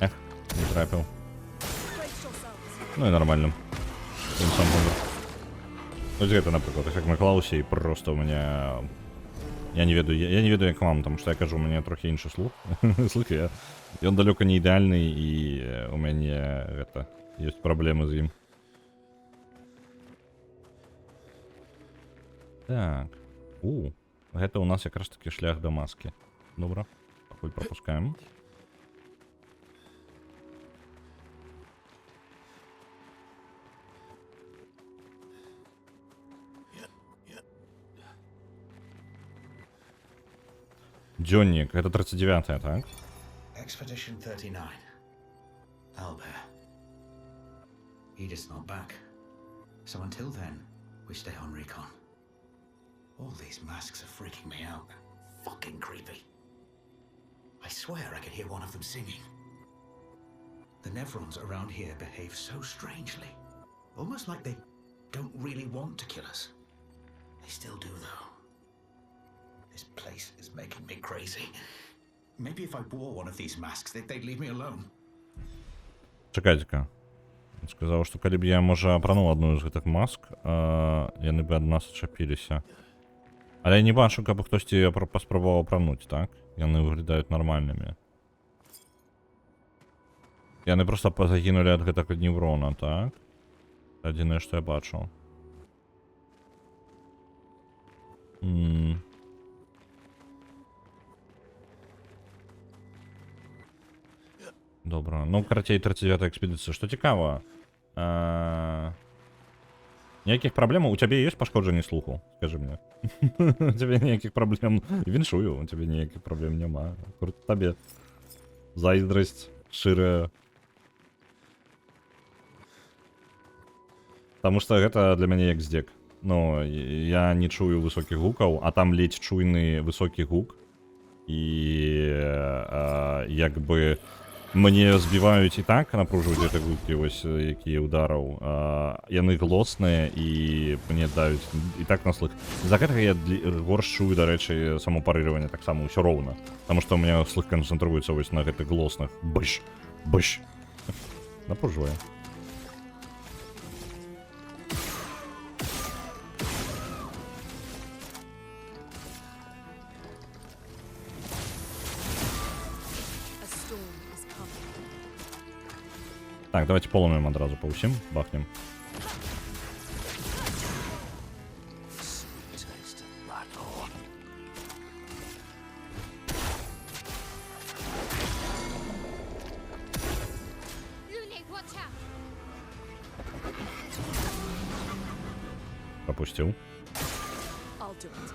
Ех, не трапіў. Brace yourselves. Ну і нормально. Він сам помер. Ось гэта, напрыклад, як на Клаусе, і просто у меня... Я не ведаю, як вам, тому що я кажу, у мене трохи інший слух. Слух, ён далёка не ідэальны, і у мяне гэта, ёсць праблемы з ім. Так. Гэта у нас якраз таки шлях да маски. Добра, пакуль пропускаем. Джонник, это 39-я, так? Expedition 39. Albert. Edith's not back. So until then, we stay on recon. All these masks are freaking me out. Fucking creepy. I swear I could hear one of them singing. The Nevrons around here behave so strangely. Almost like they don't really want to kill us. They still do, though. This place is making me crazy. Maybe if I wore one of these masks, they'd leave me alone. Чакайце-ка. Сказаў, што калі б я, можа, апрануў адну з гэтых маск, яны бы ад нас адчапіліся. Але я не бачу, каб хтосьці паспрабаваў апрануць, так? Яны выглядаюць нармальнымі. Яны проста загінулі ад гэтага неврона, так? Адзінае, што я бачу. Добра. Ну, карацей, 39-я экспедыцыя. Што цікава, ніякіх праблемаў? У цябе ёсць пашкоджанне слуху? Скажы мне. У цябе ніякіх праблем... Віншую, у цябе ніякіх праблем няма. Табе зайздрасць шчырая. Таму што гэта для мяне як здзек. Ну, я не чую высокіх гукаў, а там ледзь чуйны высокі гук. І як бы... Мне збіваюць і так, напружваюць гэты гукі, вось, якія удараў. Яны глосныя і мне даюць і так на слых. За гэтага я горш чую, дарэчы, само парыраванне таксама ўсё роўна. Таму што у меня слых канцэнтруецца вось на гэтых глосных. Быш, быш. Напружвае. Так, давайте поломаем одразу по усім, бахнем. Taste of battle. Lunig, watch out. Пропустил. I'll do it.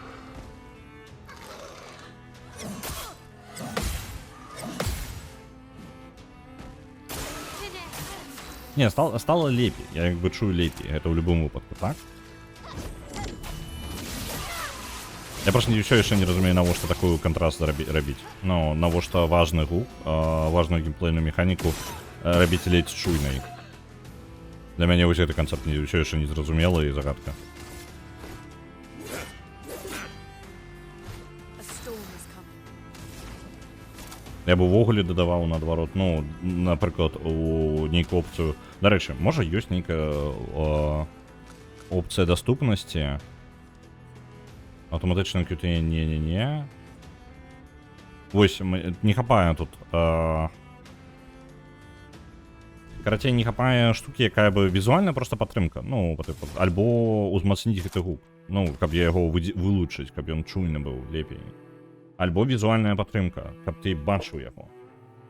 Finish. Не, стало лепей. Я як бы чую лепей. Это в любом выпадку, так? Я просто все еще не разумею, навошта такую контраст робить. Ну, навошта важный гук, важную геймплейную механику робить ледь чуйной. Для меня вось гэты канцэпт все еще не зразумела і загадка. A storm is coming. Я б увогуле дадаваў наадварот, ну, напрыклад, у нейкую опцыю. Дарэчы, можа ёсць нейкая опцыя даступнасці. Аўтаматычна QTE не. Вось, не хапае тут. Карацей, не хапае штукі, якая бы візуальна просто падтрымка. Ну, альбо узмацніць гэты гук. Ну, каб я яго вылучыць, каб ён чуйны быў лепей. Альбо візуальная падтрымка, каб ты бачыў яго.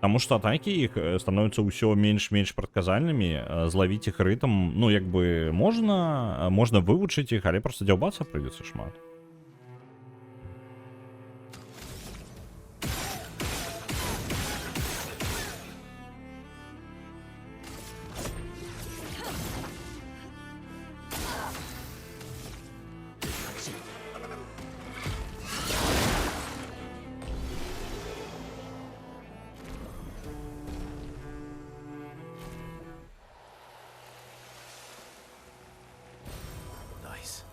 Таму што атакі іх становяцца ўсё менш-менш прадказальнымі, злавіць іх рытм, ну, як бы можна вывучыць іх, але проста дзяўбацца прыйдзецца шмат. Nice.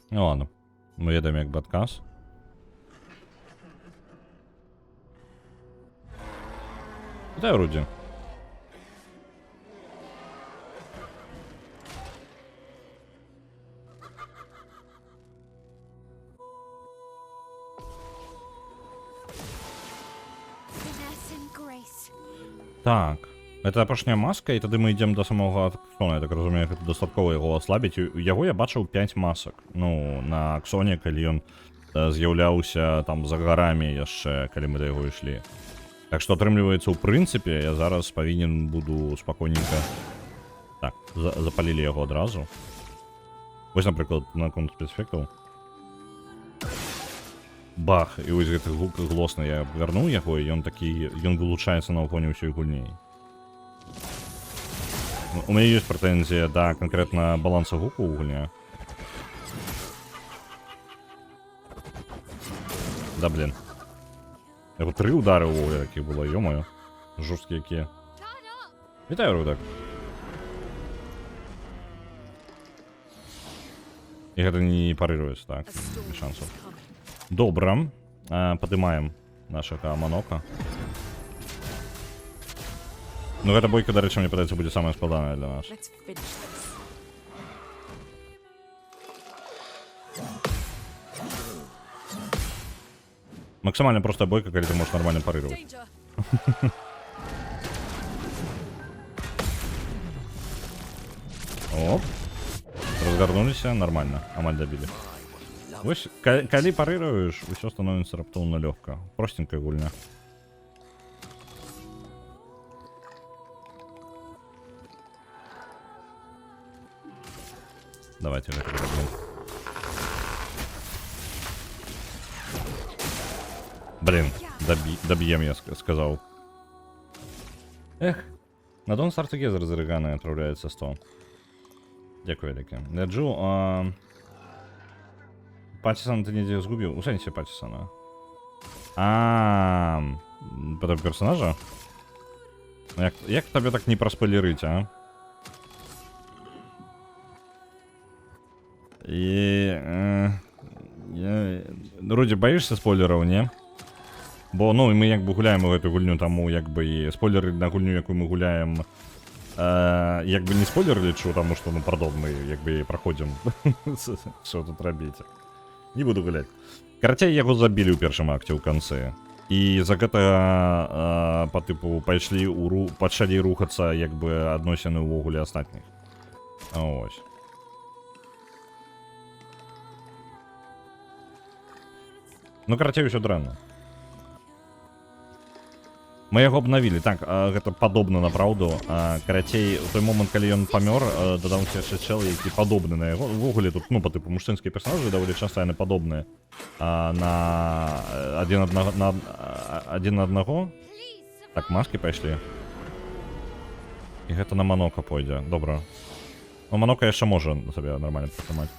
Ну ладно, мы едем як бы адказ. Вітаю, Руді. Finesse and grace. Так, это апошняя маска, і тады мы ідзем до самого Аксона, я так разумею, гэта дастаткова яго аслабіць. У яго я бачыў 5 масак. Ну, на Аксоне, калі ён з'яўляўся там за гарамі яшчэ, калі мы да яго ішлі. Так што атрымліваецца, ў прынцыпе, я зараз павінен буду спакойненька... Так, запалілі яго адразу. Вось, напрыклад, на конт спецэфектаў. Бах, і вось гэты гук глосны я вярнуў яго, і ён такі, ён вылучаецца на фоне ўсёй гульні. У мяне ёсць прэтэнзія да канкрэтна баланса гуку ў гульні. Да блин. Яго 3 удары ўвогуле такіх было, ё-моё. Жорсткія якія. Вітаю, Рудак. І гэта не парыруецца, так, без шансаў. Добра, падымаем нашага Манока. Ну, гэта бойка, дарэчы, мне падаецца, будзе самая складаная для нас. Let's finish this. Максимально простая бойка, калі ты можешь нормально парировать. Danger. Оп. Разгорнуліся, нормально, амаль добили. Вось, калі парируешь, усё становится раптоўна лёгка. Простенькая гульня. Давайте гэта зробім. Блин, добьем, я сказал. Эх, на Don't Start Together з Регана отправляется 100. Дякую вяліке. Ляджу, Патчисон ты недзе згубіў? У сэнсе Патчисона. Потом персонажа? Як табе так не праспойлерыць, а? Руді, боишься спойлераў, не? Бо, ну, мы як бы гуляем у гэту гульню, таму як бы і спойлеры на гульню, якую мы гуляем, як бы не спойлер лічу, таму што, ну, пардон, мы як бы проходим. Що тут робіць? Не буду гулять. Карацей, яго забілі ў першым акце ў канцы. І за гэта па тыпу пачалі рухацца як бы адносіны ўвогуле астатніх. Ось. Ну, карацей, усё дрэнна. Мы яго абнавілі. Так, гэта падобна на праўду. Карацей, у той момант, калі ён памёр, дадаўся яшчэ чел, які падобны на яго. Увогуле тут, ну, па тыпу мужчынскія персонажы даволі часта яны падобныя на адзін на аднаго. Так, маскі пайшлі. І гэта на Манока пойдзе. Добра. Ну, Манока яшчэ можа сабе нармальна прытрымаць.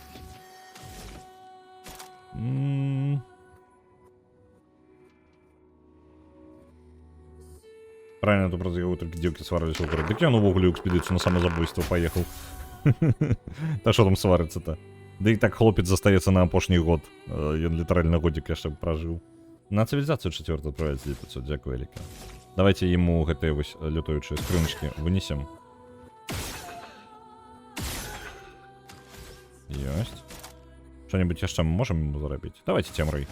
Правильно, тут просто только девки сварились в город. Так я увогуле ў экспедыцыю на самазабойство поехал. Та що там свариться-то? Да і так хлопец застаецца на апошні год. Ён літаральна годик яшчэ пражыў. На цивилизацию 4 отправить 500, дякую вяліка. Давайте ему гэтыя вось лютаючыя скрыночки вынесем. Ёсць. Что-нибудь яшчэ мы можем ему зарабіць? Давайте темрой.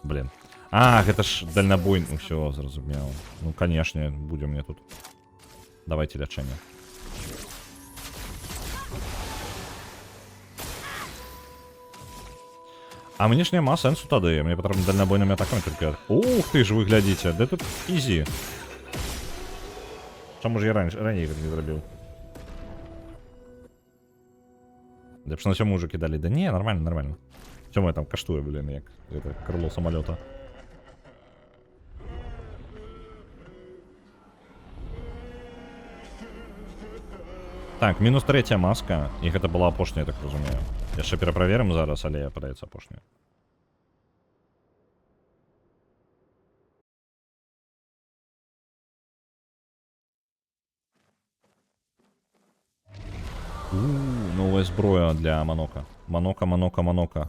Блин. А, гэта ж дальнобойный. Ну, все, зразумел. Ну, конечно, будем мне тут. Давайте лячэнне. А мне ж няма сэнсу тады. Мне патрэбна дальнобойным атакам только. Ух ты ж, вы глядзіце. Да тут ізі. Чаму ж я раней гэта не зрабіў? Да б на сём уже кидали. Да не, нормально, нормально. Чому я там каштую, блин, як это крыло самолета. Так, мінус 3 маска, і гэта была апошняя, так разумею. Яшчэ пераправерым зараз, але падаецца апошняя. Новая зброя для Манока. Манока.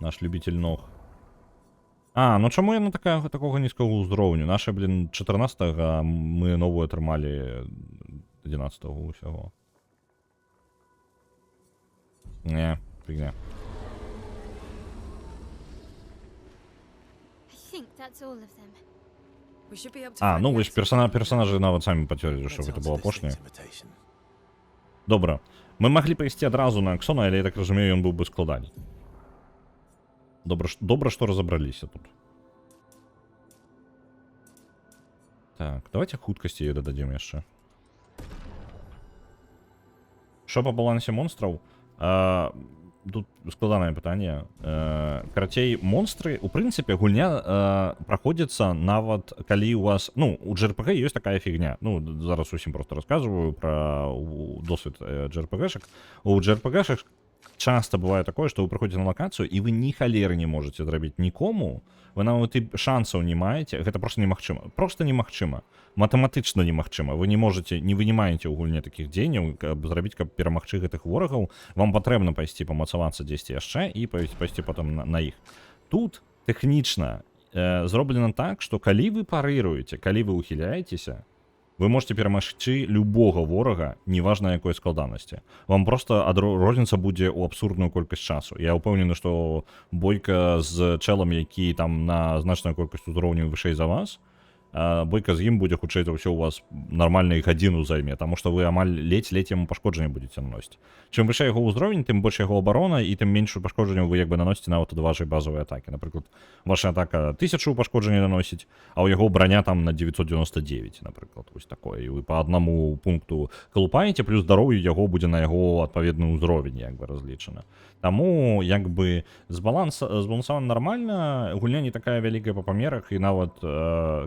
Наш любитель ног. А, ну чаму яна такога нізкага ўзроўню? Наша, блин, 14-го, мы новую атрымалі 11-го усяго. Не, фігня. А, ну вось персонажы нават самі пацвердзілі, што гэта было апошняе. Добра. Мы маглі пайсці адразу на Аксона, але я так разумею, ён быў бы складаней. Добра, што разабраліся тут. Так, давайте хуткасці яе дададзім яшчэ. Що по балансе монстраў? Тут складанае пытанне. Карацей, монстры, у прынцыпе, гульня праходзіцца нават калі у вас... Ну, у JRPG ёсць такая фігня. Ну, зараз усім просто рассказываю про досвід JRPG-шек. У JRPG-шек часто бывает такое, что вы приходите на локацию, и вы ни холеры не можете зрабіць нікому. Вы нават і шансаў не маеце. Гэта просто немагчыма. Просто немагчыма. Матэматычна немагчыма. Вы не можете, не вынимаете ў гульне такіх дзеянняў, каб зрабіць, каб перамагчы гэтых ворагаў. Вам патрэбна пайсці памацавацца дзесьці яшчэ і пайсці потом на іх. Тут тэхнічна зроблена так, што калі вы парыруеце, калі вы ухіляецеся, вы можете перамагчы любога ворага, неважна якой складанасці. Вам просто розніца будзе ў абсурдную колькасць часу. Я ўпэўнены, што бойка з чэлам, які там на значную колькасць узроўняў вышэй за вас, бойка з ім будзе хутчэй за ўсё у вас нармальную гадзіну займе, таму што вы амаль ледзь яму пашкоджанне будзеце наносіць. Чым вышэй яго ўзровень, тым больш яго абарона і тым меншую пашкоджанняў вы як бы наносіце нават ад вашай базавай атакі. Напрыклад, ваша атака 1000 пашкоджанняў наносіць, а ў яго броня там на 999, напрыклад, вось такое. І вы па аднаму пункту калупаеце, плюс здароўе яго будзе на яго адпаведны ўзровень як бы разлічана. Таму як бы збалансавана нармальна, гульня не такая вялікая па памерах, і нават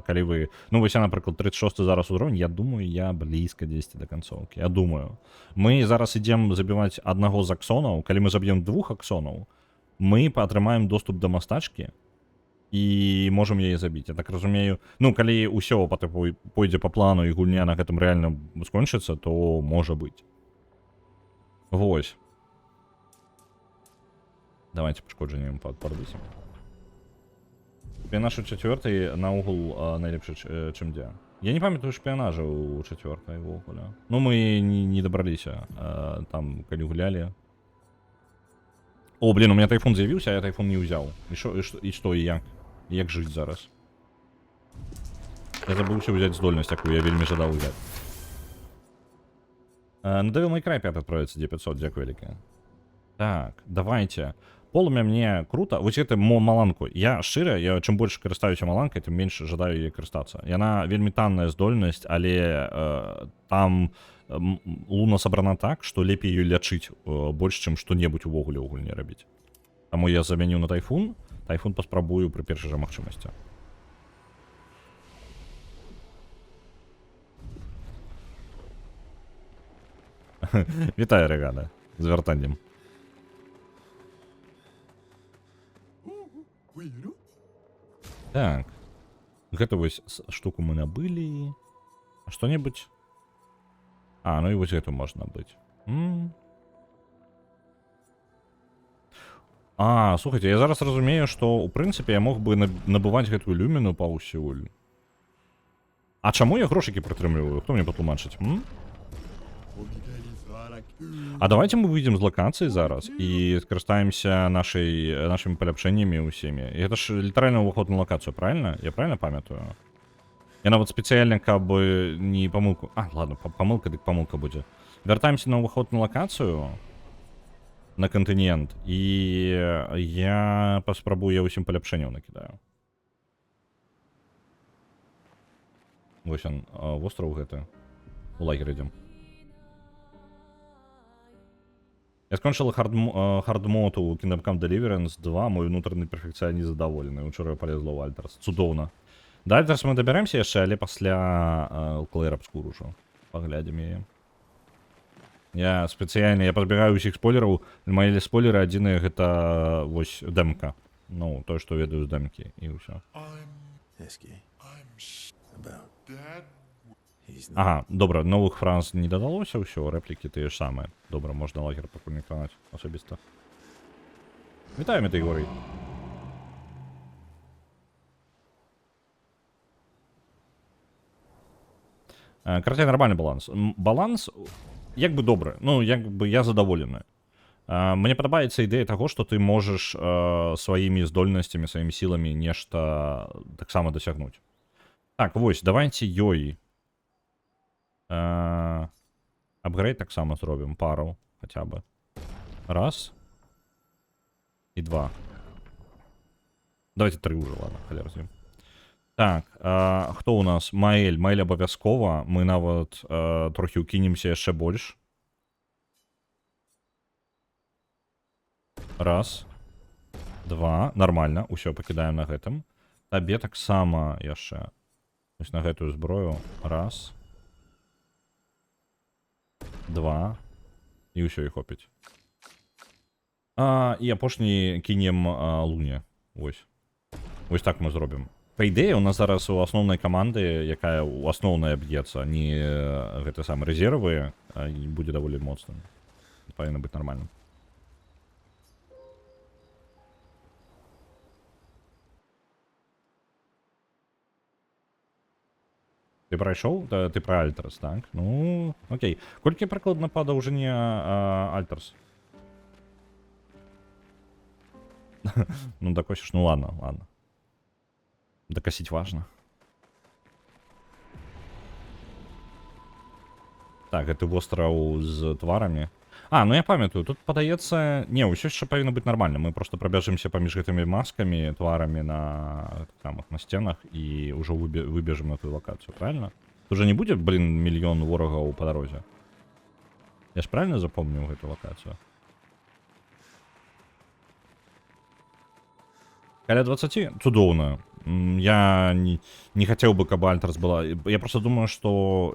калі вы... Ну, вось я, напрыклад, 36 зараз узровень, я думаю, я блізка 10 да канцоўкі. Я думаю. Мы зараз ідзем забіваць аднаго з аксонаў. Калі мы заб'ем 2 аксонаў, мы атрымаем доступ да мастачкі і можам яе забіць. Я так разумею, ну, калі ўсё пойдзе па плану і гульня на гэтым рэальна скончыцца, то можа быць. Вось. Давайте пашкоджаннем падвысім. Шпіянаж у 4 наогул найлепшы, чым дзе. Я не памятаю шпіянажа у 4 вогуле. Ну, мы не дабраліся там, калі гулялі. О, блін, у мене тайфун з'явився, а я тайфун не взяв. І що, і як? І як жить зараз? Я забывся взять здольность, яку я вельми жадав взяти. На Devil May Cry 5 отправится D500, дякую велике. Так, давайте. Полумя мне круто. Вось гэта маланку. Я шчыра, я чым больш карыстаюся маланкай, тым менш жадаю яе карыстацца. Яна вельмі танная здольнасць, але там луна сабрана так, што лепей ёй лячыць больш, чым што-небудзь увогуле ў гульні рабіць. Таму я замяніў на тайфун. Тайфун паспрабую пры першай жа магчымасці. Вітаю, Регана, з вяртаннем. Так. Гэта вось штуку мы набылі. А што-небудзь? А, ну і вось гэту можна набыць. А, слухайте, я зараз разумею, што ў прынцыпе я мог бы набываць гэтую люміну паўсюль. А чаму я грошыкі прытрымліваю? Хто мне патлумачыць? А давайте мы выйдем з локацыі зараз і скарыстаемся нашымі паляпшэннямі ўсімі. І гэта ж літаральны ўваход на локацыю, правильно? Я правильно памятаю? Я нават спецыяльна, каб не памылку... А, ладно, памылка дык памылка будзе. Вяртаемся на ўваход на локацыю, на кантынент, і я паспрабую, я ўсім паляпшэнняў накідаю. Вось он, востраў гэты. У лагер ідзем. Я скончил хардмод у Kingdom Come Deliverance 2, мой внутренний перфекционист задоволений. Учора полезло в Альтерс. Цудоўна. До Альтерс мы доберемся яшчэ, але пасля Клэйр Абскур ужо. Паглядзім яе. Я спецыяльна, я пазбіраю ўсіх спойлераў. Мои спойлеры адзіныя гэта вось дэмка. Ну, тое, што ведаю з дэмкі, і ўсё. Ага, добра, новых фраз не дадалося ўсё, рэплікі тыя ж самыя. Добра, можна лагер пакуль не кранаць асабіста. Вітаю, Метэйгорый. Карацей, нармальны баланс. Баланс, як бы добры, ну, як бы я задаволены. Мне падабаецца ідэя таго, што ты можаш сваімі здольнасцямі, сваімі сіламі нешта таксама дасягнуць. Так, вось, давайце ёй апгрейд таксама зробім, пару, хаця бы. Раз. І два. Давайте 3 уже, ладно, халер з ім. Так, хто у нас? Маэль. Маэль абавязкова. Мы нават трохі ўкінемся яшчэ больш. Раз. Два. Нормально. Усё, пакідаем на гэтым. Табе таксама яшчэ. Вось на гэтую зброю. Раз. Два. І ўсё, і хопіць. І апошні кінем Луне. Вось. Вось так мы зробім. Па ідэі, у нас зараз у асноўнай каманды, якая ў асноўнай аб'ецца, не гэты самы рэзервы, будзе даволі моцным. Павінна быць нармальным. Ты прайшоў? Ты пра Альтерс, так? Ну, окей. Колькі прыкладна па даўжыні Альтерс? Ну, дакосіш, ну ладно, ладно. Докосить важно. Так, это востраў з тварамі. А, ну я памятаю, тут падаецца... Не, ўсё яшчэ павінна быць нармальна. Мы просто прабяжымся паміж гэтымі маскамі, тварамі на сценах і ўжо выбежым на тую локацыю, правильно? Тут же не будзе, блин, мільён ворагаў па дарозе. Я ж правильно запомніў гэту локацыю? Каля 20? Цудоўна. Я не хацеў бы, каб Альтерс была. Я просто думаю, што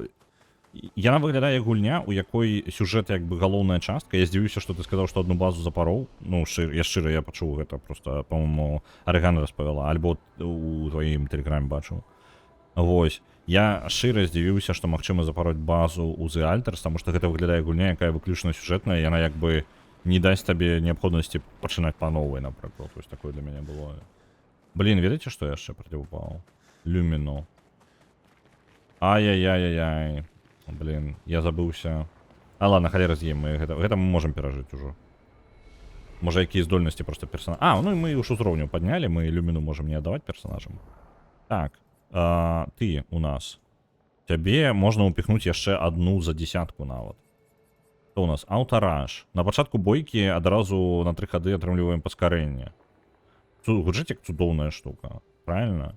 яна выглядае як гульня, у якой сюжэт як бы галоўная частка. Я здзівіўся, што ты сказаў, што адну базу запароў. Ну, я шчыра, я пачуў гэта просто, па-моему, Арыгана распавяла, альбо у тваім тэлеграме бачыў. Вось. Я шчыра здзівіўся, што магчыма запароць базу у The Alters, таму што гэта выглядае гульня, якая выключна сюжэтная, яна як бы не дасць табе неабходнасці пачынаць па новай, напрыклад. Вось такое для мяне было. Блин, ведаеце, што яшчэ прадзівупаў? Люміну. Ай-яй-яй-яй-яй. Блин, я забыўся. А ладно, халера з ім. Гэта мы можам перажыць ужо. Може, якісь здольності просто персонажа. А, ну і ми ж узровню підняли, ми ілюміну можемо не отдавати персонажам. Так, ти у нас. Тебе можна упихнути ще одну за десятку нават. Що у нас? Аўтараж. На пачатку бойкі адразу на 3 хады атрымліваем паскарэнне. Гуджыць як цудоўная штука. Правильно?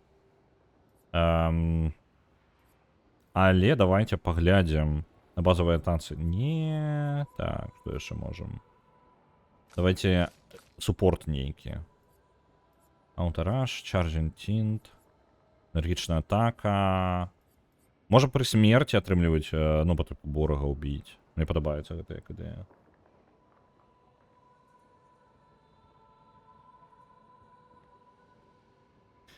Але давайте паглядзім на базовые танцы. Не, так, што яшчэ можем? Давайте супорт нейкі. Аўтараж, чарджинг тинт, энергічная атака. Можа пры смерці атрымліваць, ну, па тыпу ворага ўбіць. Мне падабаецца гэта як ідэя.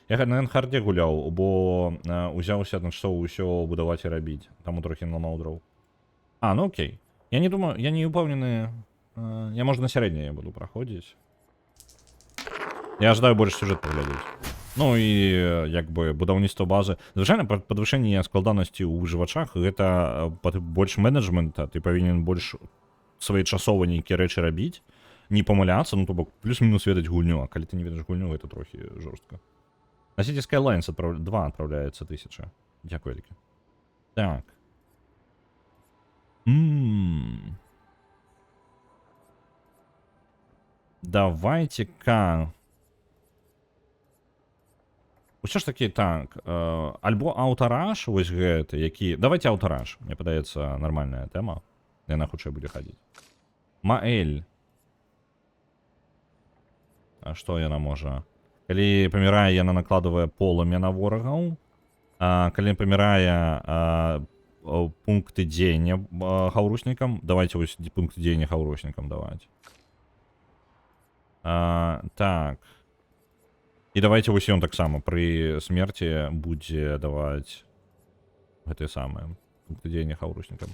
Я на Энхарде гуляў, бо узяўся адначасова ўсё будаваць і рабіць. Таму трохі намаўдраў. А, ну окей. Я не думаю, я не упэўнены. Я, можа, на сярэдняе буду праходзіць. Я ожидаю больш сюжэт паглядзець. Ну і як бы будаўніцтва базы. Звычайна падвышэнне складанасці ў выжывачах гэта больш менеджмента, ты павінен больш своечасова нейкія рэчы рабіць, не памыляцца, ну то бок плюс-мінус ведаць гульню, а калі ты не ведаеш гульню, гэта трохі жорстка. На City Skylines 2 адпраўляецца 1000. Дзякуй вялікі. Так. Давайте-ка. Усё ж таки так, альбо аўтараж вось гэты, які... Давайте аўтараж, мне падаецца нармальная тэма. Яна хутчэй будзе хадзіць. Маэль. А што яна можа? Калі памірае, яна накладывае полымя на ворагаў. Калі памірае, пункты дзеяння хаўруснікам. Давайте вось пункты дзеяння хаўруснікам даваць. Так. І давайте вось ён таксама пры смерці будзе даваць гэтыя самыя пункты дзеяння хаўруснікам.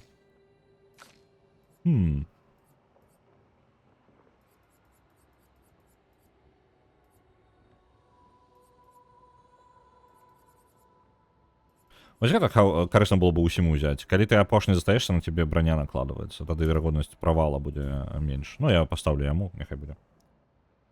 Вось гэта карысна было бы ўсім узяць. Калі ты апошні застаешся, на тебе броня накладваецца, тады верагоднасць правала будзе менш. Ну я пастаўлю яму, няхай будзе.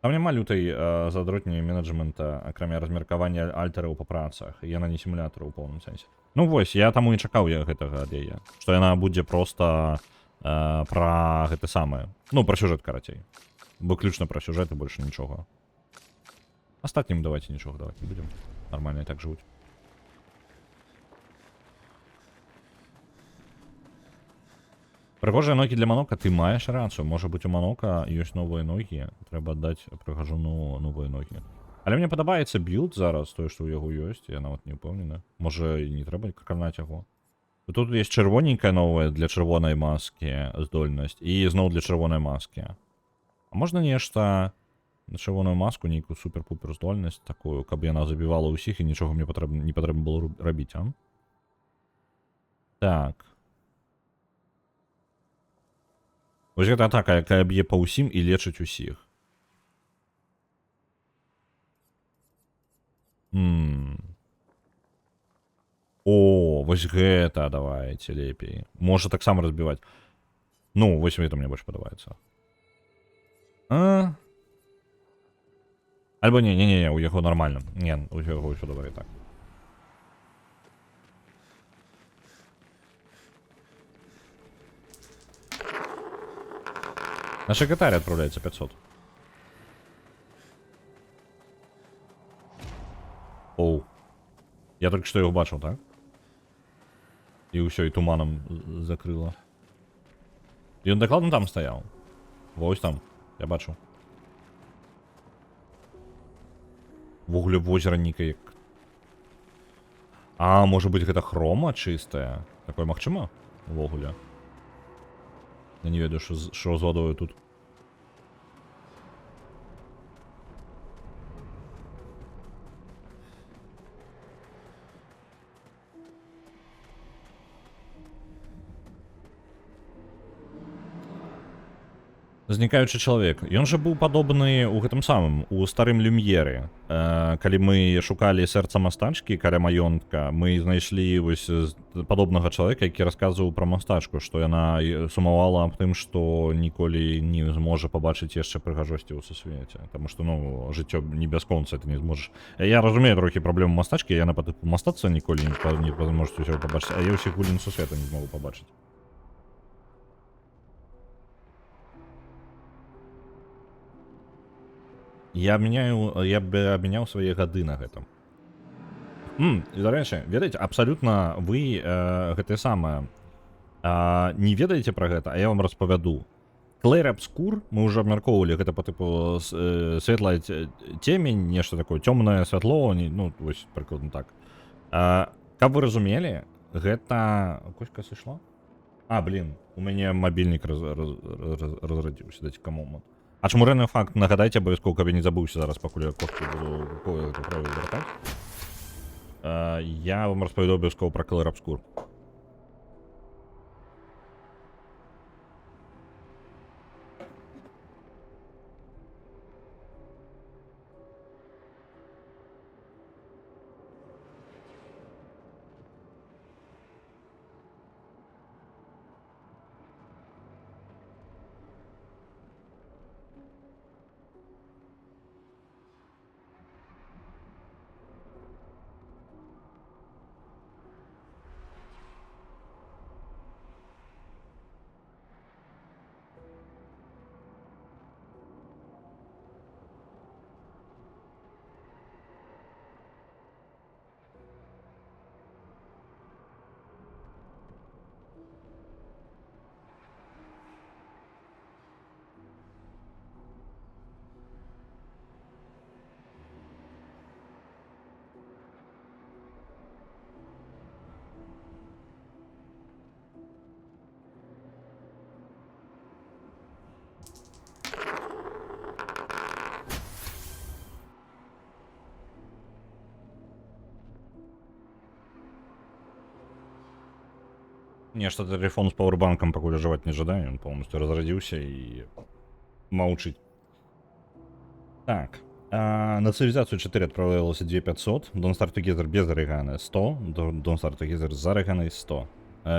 Там няма лютай задротні менеджмента, акрамя размеркавання альтараў па працах. Яна не сімулятар у поўным сэнсе. Ну вось, я таму і чакаў гэтага ад яе. Што яна будзе проста пра гэта самае. Ну, пра сюжэт карацей. Выключна пра сюжэт і больше нічога. Астатнім давайте нічога даваць не будзем. Нармальна і так жывуць. Прыгожыя ногі для Манока, ты маеш рацыю. Можа быць, у Манока ёсць новыя ногі. Трэба аддаць прыгажуну новыя ногі. Але мне падабаецца білд зараз, тое, што ў яго ёсць. Я нават не ўпэўнены. Можа, і не трэба кранаць яго. Тут ёсць чырвоненькая новая для чырвонай маскі здольнасць. І зноў для чырвонай маскі. А можна нешта на чырвоную маску, нейкую супер-пупер здольнасць такую, каб яна забівала ўсіх і нічога мне не патрэбна было рабіць, а? Так. Вось гэта атака, якая б'е па ўсім і лечыць усіх. О, вось гэта давайте лепей. Можа таксама разбіваць. Ну, вось гэта мне больш падабаецца. Альбо не, у яго нормально. Не, у яго ўсё добра і так. На Шагатаре отправляется 500. Оу. Я только что его бачил, так? И все, и туманом закрыло. И он докладно там стоял. Вось там, я бачу. Вугле в озеро никак. А, может быть, это хрома чистая? Такое магчыма? Вугле. Я не ведаю, що з водою тут. Знікаючы чалавек. Ён жа быў падобны ў гэтым самым, у старым люм'еры. Калі мы шукалі сэрца мастачкі каля маёнтка, мы знайшлі вось падобнага чалавека, які расказваў пра мастачку, што яна сумавала аб тым, што ніколі не зможа пабачыць яшчэ прыгажосці ў сусвеце. Таму што, ну, жыццё не бясконца, ты не зможаш. Я разумею трохі праблему мастачкі, яна па тыпу мастацца ніколі не зможаце ўсё пабачыць, а я ўсіх гулін сусвета не змогу пабачыць. Я бы абмяняў свае гады на гэтым. Дарэчы, ведаеце, абсалютна вы гэтае самае не ведаеце пра гэта, а я вам распавяду. Клэр Абскур, мы ўжо абмяркоўвалі гэта па тыпу светлая цемень, нешта такое, цёмнае святло, ну, вось прыкладна так. Каб вы разумелі, гэта... Коська сышла? Блін, у мяне мабільнік разрадзіўся, дайце каму. А чмурэнны факт, нагадайце абавязкова, каб я не забыўся зараз, пакуль я кошку буду правіл вяртаць. Я вам распавяду абавязкова пра Клэр Абскур. Нешта телефон з пауэрбанкам пакуль ажываць не жадае, ён полностью разрадзіўся і маўчыць. Так, на цивілізацію 4 адправлялася 2500, Don't Start Together без арыганы 100, Don't Start Together з арыганай 100.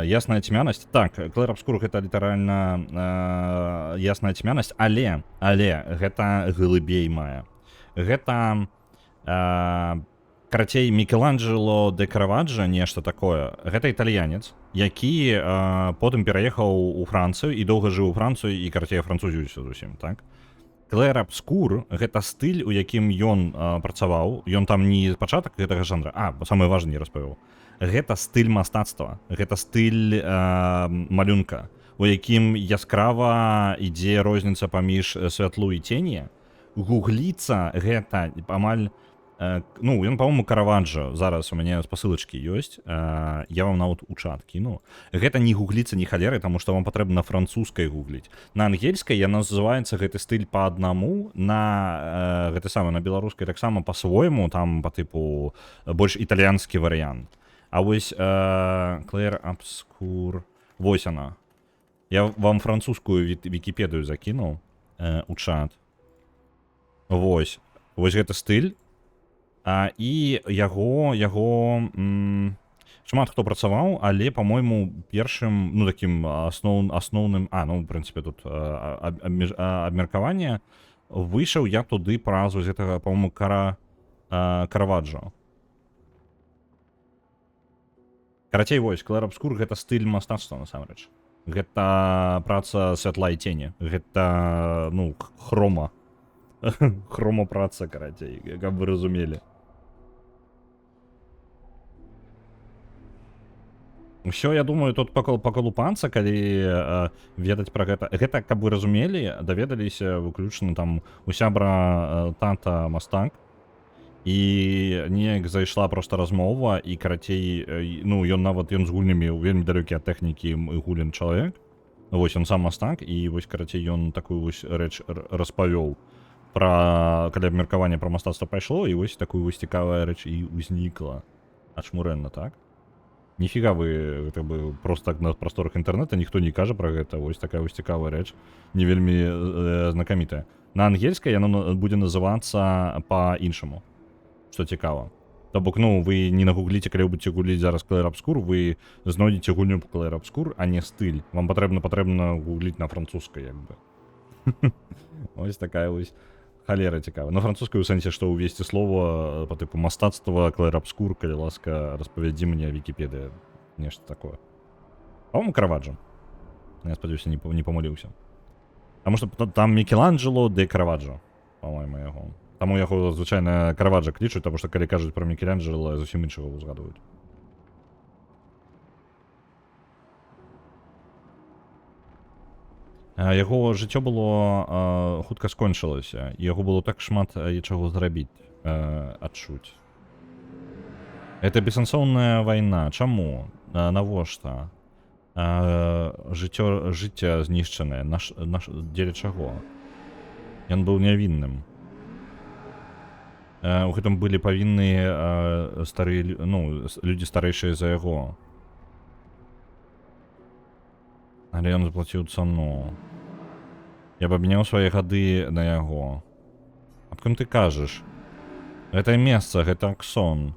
Ясная цьмянасць. Так, Клэр Абскур гэта літаральна ясная цьмянасць, але гэта глыбей мае. Гэта карацей Мікеланджело де Караваджа, нешта такое. Гэта італьянец, які потым пераехаў у Францыю і доўга жыў у Францыю і карацей французіўся зусім, так? Клэр Абскур гэта стыль, у якім ён працаваў, ён там не пачатак гэтага жанра, самае важнае не распавёў. Гэта стыль мастацтва, гэта стыль малюнка, у якім яскрава ідзе розніца паміж святлу і цені. Гугліца гэта амаль, ну, ён, па-моему, Караваджа, зараз у мяне спасылачкі ёсць, я вам нават у чат кіну. Гэта не гугліца, не халеры, таму што вам патрэбна на французскай гугліць. На ангельскай яна называецца гэты стыль па аднаму, на гэты самы, на беларускай таксама па-свойму, там па тыпу больш італьянскі варыянт. А вось Клэр Абскур, вось она. Я вам французскую Вікіпедыю закінуў у чат. Вось гэты стыль. І яго шмат хто працаваў, але, па-мойму, першым, ну, такім асноўным, ну, в прынцыпе, тут абмеркаванне, выйшаў я туды праз вось гэтага, па-мойму, Караваджа. Карацей, вось, Клэр Абскур гэта стыль мастацтва, насамрэч. Гэта праца святла і цені. Гэта, ну, хрома. Хрома праца, карацей, каб вы разумелі. Усё, я думаю, тут пакалупанца, калі ведаць пра гэта. Гэта, каб вы разумелі, даведаліся выключна там у сябра тата мастак, і неяк зайшла проста размова, і карацей, ну, ён з гульнямі вельмі далёкі ад тэхнікі гулен чалавек. Вось ён сам мастак, і вось, карацей, ён такую вось рэч распавёў пра, калі абмеркаванне пра мастацтва пайшло, і вось такую вось цікавая рэч і ўзнікла. Ачмурэнна, так? Ніфіга вы гэта бы просто так на прасторах інтэрнэта ніхто не кажа пра гэта. Вось такая вось цікавая рэч, не вельмі знакамітая. На ангельскай яно будзе называцца па-іншаму, што цікава. То бок, ну, вы не нагугліце, калі вы будзеце гугліць зараз Clair Obscur, вы знойдзеце гульню по Clair Obscur, а не стыль. Вам патрэбна гугліць на французскай, як бы. Ось такая вось халера цікава. На французскай у сэнсе, што ўвесці слова па тыпу мастацтва Clair Obscur, калі ласка, распавядзі мне Вікіпедыя. Нешта такое. Па-моему, Караваджо. Я спадзяюся, не памыліўся. Таму што там Мікеланджело де Караваджо, па-моему, яго. Таму яго звычайна Караваджа клічуць, таму што калі кажуць пра Мікеланджело, зусім іншага ўзгадваюць. Яго жыццё было хутка скончылася, і яго было так шмат чаго зрабіць, адчуць. Это бессэнсоўная вайна. Чаму? Навошта? Жыцця знішчанае. Дзеля чаго? Ён быў нявінным. У гэтым былі павінныя старыя, ну, людзі старэйшыя за яго. Але ён заплаціў цану. Я б абмяняў свае гады на яго. Аб кім ты кажаш? Гэта месца, гэта Аксон.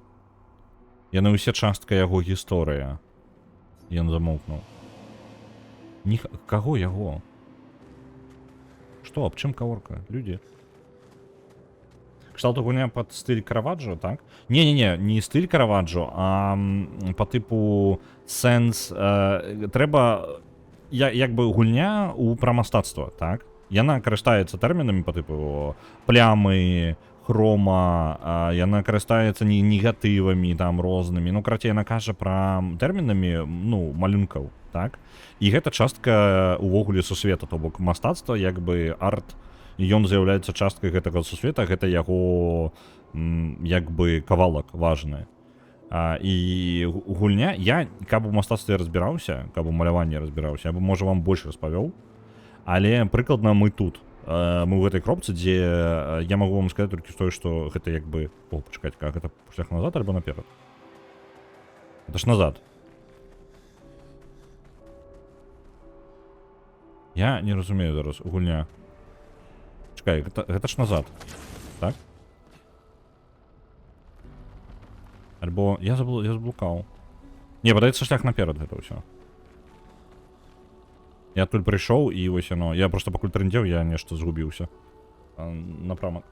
Яны ўсе частка яго гісторыя. Ён замоўкнуў. Каго яго? Што, аб чым гаворка? Людзі. Кшталту гульня пад стыль Караваджо, так? Не стыль Караваджо, а па тыпу сэнс... Трэба... Як бы гульня пра мастацтва, так? Яна карыстаецца тэрмінамі па тыпу плямы, хрома, яна карыстаецца негатывамі там рознымі. Ну, карацей, яна кажа пра тэрмінамі, ну, малюнкаў, так? І гэта частка увогуле сусвета, то бок мастацтва, як бы арт, ён з'яўляецца часткай гэтага сусвета, гэта яго, як бы, кавалак важны. І гульня, я, каб у мастацтве разбіраўся, каб у маляванні разбіраўся, я бы, можа, вам больш распавёў, але прыкладна мы тут. Мы ў гэтай кропцы, дзе я магу вам сказаць толькі тое, што гэта як бы... О, пачакайце, как гэта шлях назад альбо наперад? Гэта ж назад. Я не разумею зараз, гульня. Чакай, гэта ж назад, так? Альбо я заблукаў. Не, падаецца шлях наперад гэта ўсё. Я адтуль прыйшоў і вось яно. Я просто пакуль трындзеў, я нешта згубіўся. Напрамак.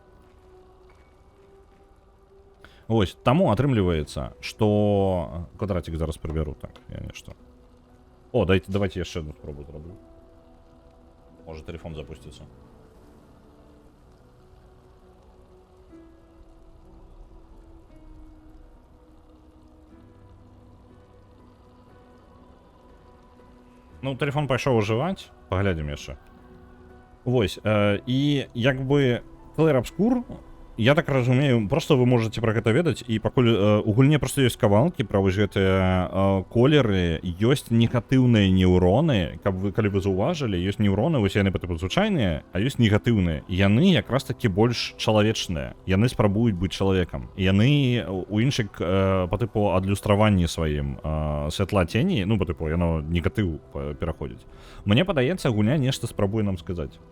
Вось, таму атрымліваецца, што... Квадратик зараз прыбяру, так, я нешта. О, давайте яшчэ одну спробу зраблю. Можа телефон запусціцца. Ну, телефон пайшоў ужываць, паглядзім яшчэ. Вось, і як бы Clair Obscur, я так разумею, просто вы можете пра гэта ведаць, і пакуль у гульне просто ёсць кавалкі пра вось гэтыя колеры, ёсць негатыўныя неўроны, калі вы заўважылі, ёсць неўроны, вось яны па-тыпу звычайныя, а ёсць негатыўныя. Яны якраз такі больш чалавечныя, яны спрабуюць быць чалавекам. Яны у іншых па-тыпу адлюстраванні сваім святла цені, ну па-тыпу яно негатыў пераходзіць. Мне падаецца, гульня нешта спрабуе нам сказаць.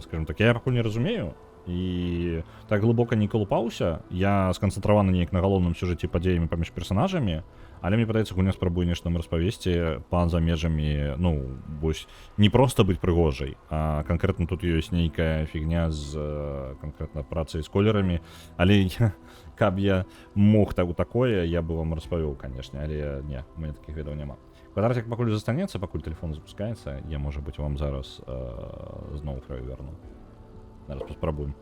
Скажем так, я пакуль не разумею, і так глыбока не калупаўся, я сканцэнтраваны неяк на галоўным сюжэце падзеямі паміж персанажамі, але мне падаецца, гульня спрабуе нешта нам распавесці па-за межамі, ну, вось, не проста быць прыгожай, а канкрэтна тут ёсць нейкая фігня з канкрэтна працай з колерамі, але каб я мог такое, я бы вам распавёў, канешне, але не, у мяне такіх ведаў няма. Квадратик пакуль застанецца, пакуль телефон запускаецца, я, можа быць, вам зараз зноў краю верну. Зараз паспрабуем.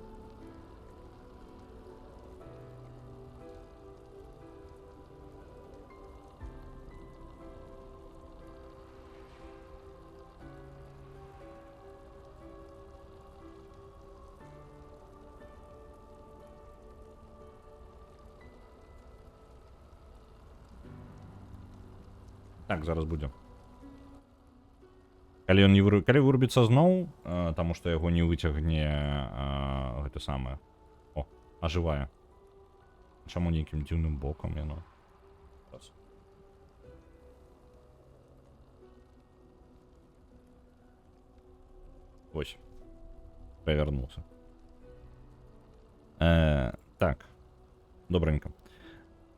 Так, зараз будзе. Калі ён не калі вырубіцца зноў, таму што яго не выцягне гэта самае. О, ажывае. Чаму нейкім дзіўным бокам яно? Ось. Перевернулся. Так. Добренько.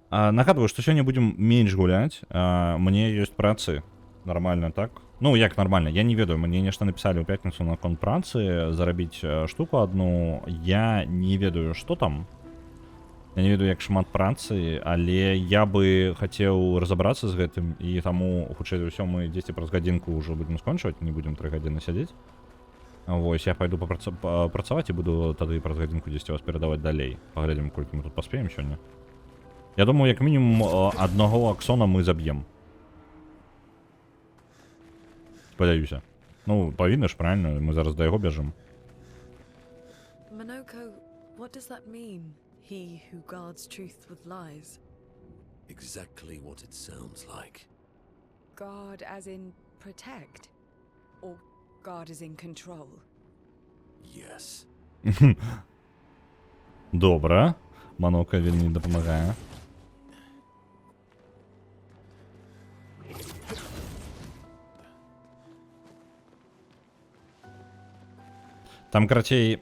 Нагадываю, что сегодня будем меньше гулять. Мне есть працы. Нормально, так? Ну, як нормально, я не ведаю. Мне нешта написали ў пятніцу на конт працы зарабіць штуку одну. Я не ведаю, что там. Я не ведаю, як шмат працы, але я бы хацеў разобрацца з гэтым, і таму, хутчэй за ўсё, мы 10 праз гадзінку ўжо будем скончваць, не будем 3 гадзіны сядзець. Вось, я пойду працаваць і буду тады праз гадзінку 10 вас перадаваць далей. Паглядзім, колькі мы тут паспеем сёння. Я думаю, як мінімум аднаго аксона мы заб'ем. Спадзяюся. Ну, павінна ж, правильно, мы зараз да яго бяжым. Monoko, what does that mean? He who guards truth with lies. Exactly what it sounds like. Guard as in protect? Or guard as in control? Yes. Добра. Манока вельмі дапамагае. Там, карацей,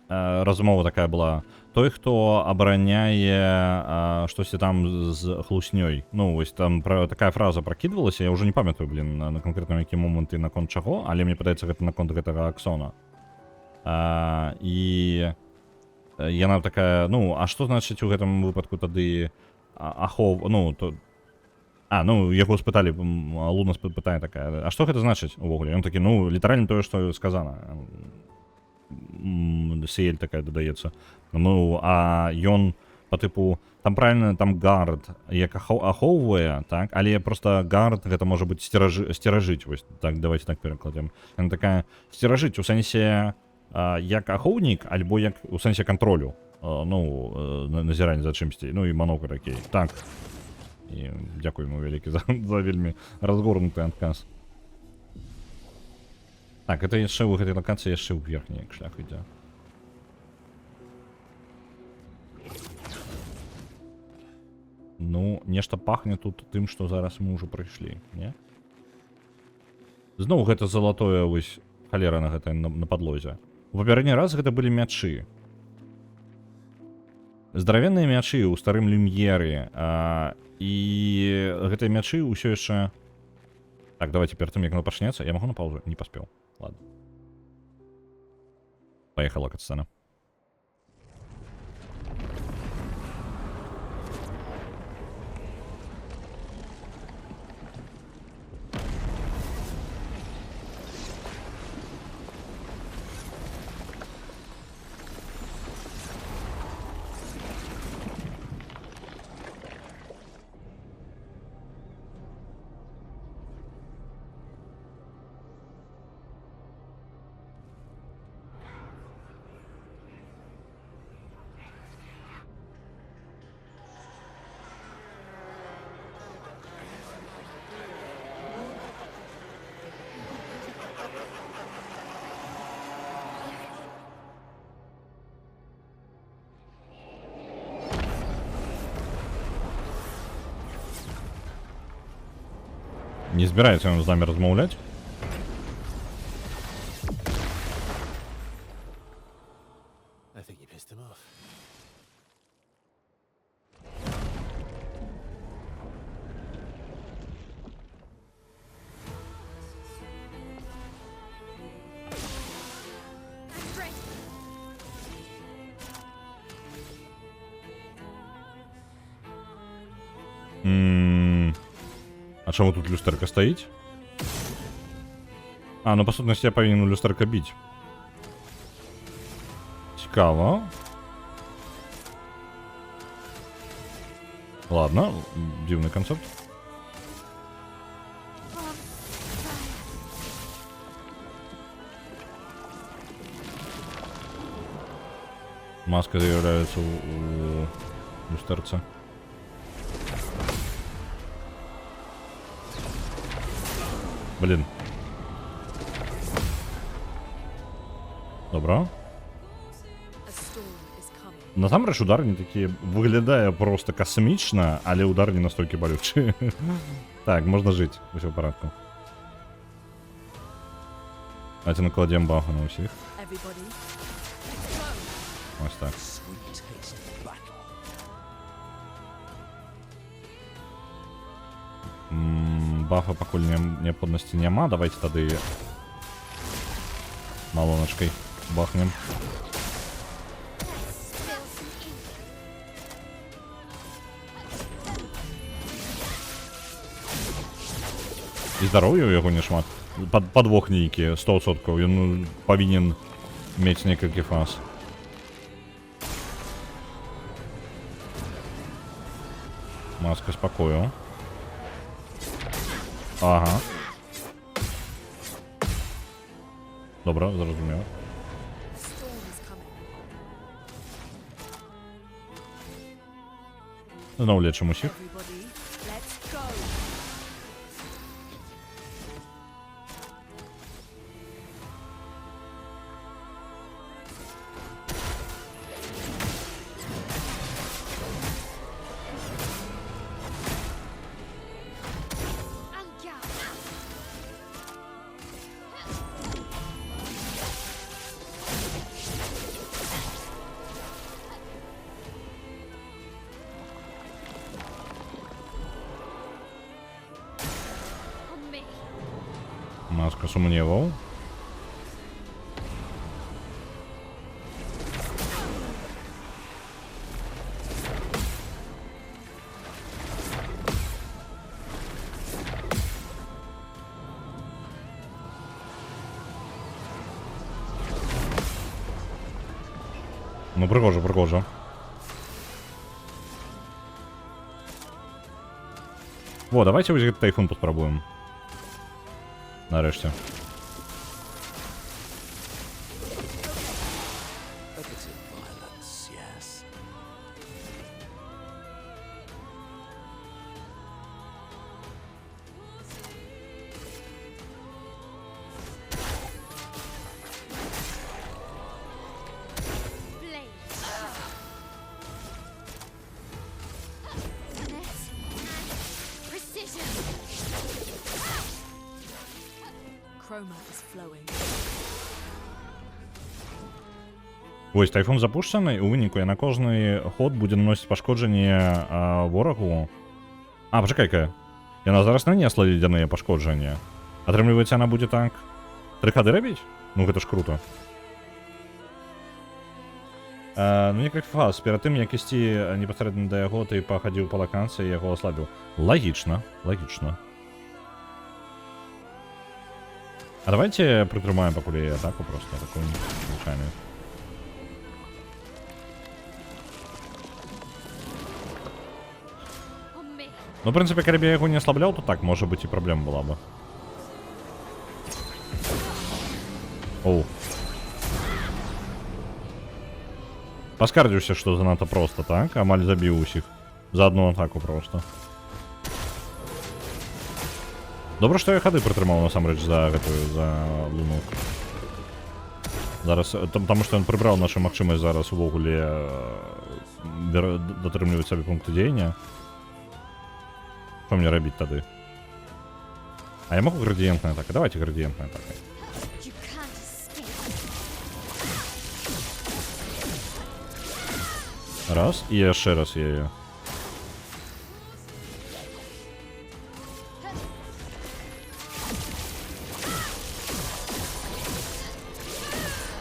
размова такая была. Той, хто абараняе штосьці там з хлуснёй. Ну, вось там такая фраза пракідвалася, я ўжо не памятаю, блин, на канкрэтна які момант і наконт чаго, але мне падаецца, гэта наконт гэтага аксона. І яна такая, ну, а што значыць у гэтым выпадку тады ахов, ну, то... ну, яго спыталі, Луна пытае такая, а што гэта значыць увогуле? Ён такі, ну, літаральна тое, што сказана. Сіэль такая дадаецца. Ну, а ён по типу, там правильно, там гард, як ахоўвае, так, але просто гард гэта можа быць сцеражыць, вось так, давайте так перакладзем. Яна такая сцеражыць у сэнсе як ахоўнік, альбо як у сэнсе кантролю, ну, назірання за чымсьці, ну і манока такі. Так. І дзякуй ему вялікі за вельмі разгорнуты адказ. Так, это яшчэ ў гэтай лакацыі яшчэ ў верхні шлях ідзе. Ну, нешта пахне тут тым, што зараз мы ўжо прыйшлі, не? Зноў гэта залатое, вось, халера на гэтай на падлозе. У папярэдні раз гэта былі мячы. Здаравенныя мячы ў старым Люм'еры, і гэтыя мячы ўсё яшчэ... Так, давайте перед тем, як оно пачнецца, я магу на паузу? Не паспеў. Ладно. Поехала катсцена. Не збіраецца ён з намі размаўляць. I think you pissed him off. А чому тут люстерка стоїть? Ну по сутності я повинен люстерка бить. Цікаво. Ладно, дивний концепт. Маска з'являється у люстерця. Блін. Добро. Насамрэч удар не такі выглядае просто касмічна, але удар не настолькі балючы. Так, можна жыць, усё ў парадку. Давайте накладемо багу на усіх. Everybody, Ось так. Sweet taste of battle. Бафа пакуль необходимости няма. Давайте тады малоночкой бахнем. Spill some ink. І здоров'я у яго не шмат. Подвох нейкі, 100%. Ён павінен мець некалькі фаз. Маска спакою. Ага. Добра, зразумеў. the storm is coming. Зноў лечым усіх. Everybody, let's go. Anga. On me. Маска сумневаў. Ну, пригожа, пригожа. Во, давайте вось гэты тайфун паспрабуем. Нарэшце. A bit of violence, yes. Blade. Finesse and precision. Chroma is flowing. Вось тайфун запушчаны, у выніку я на кожны ход будзе наносіць пашкоджанне ворагу. А, пачакай-ка. Яна зараз нанесла ледзяныя пашкоджанні. Атрымліваецца, яна будзе так 3 хады рабіць? Ну гэта ж круто. Ну некалькі фаз. Перад тым, як ісці непасрэдна да яго, ты пахадзіў па лаканцыі, яго аслабіў. Лагічна, лагічна. А давайте прытрымаем пакуль яе атаку просто, такую звычайную. On me. Ну, в принципе, калі б я яго не аслабляў, то так, можа быць, і праблема была бы. Оу. Паскардзіўся, што занадта проста, так? Амаль забіў усіх. За одну атаку просто. Добра, што я хады прытрымаў, насамрэч, за гэтую, за луну. Зараз, таму што ён прыбраў нашу магчымасць зараз увогуле датрымліваць сабе пункты дзеяння. Што мне рабіць тады? А я могу градиентная атака? Давайте градиентная атака. You can't escape. Раз, і яшчэ раз я яе.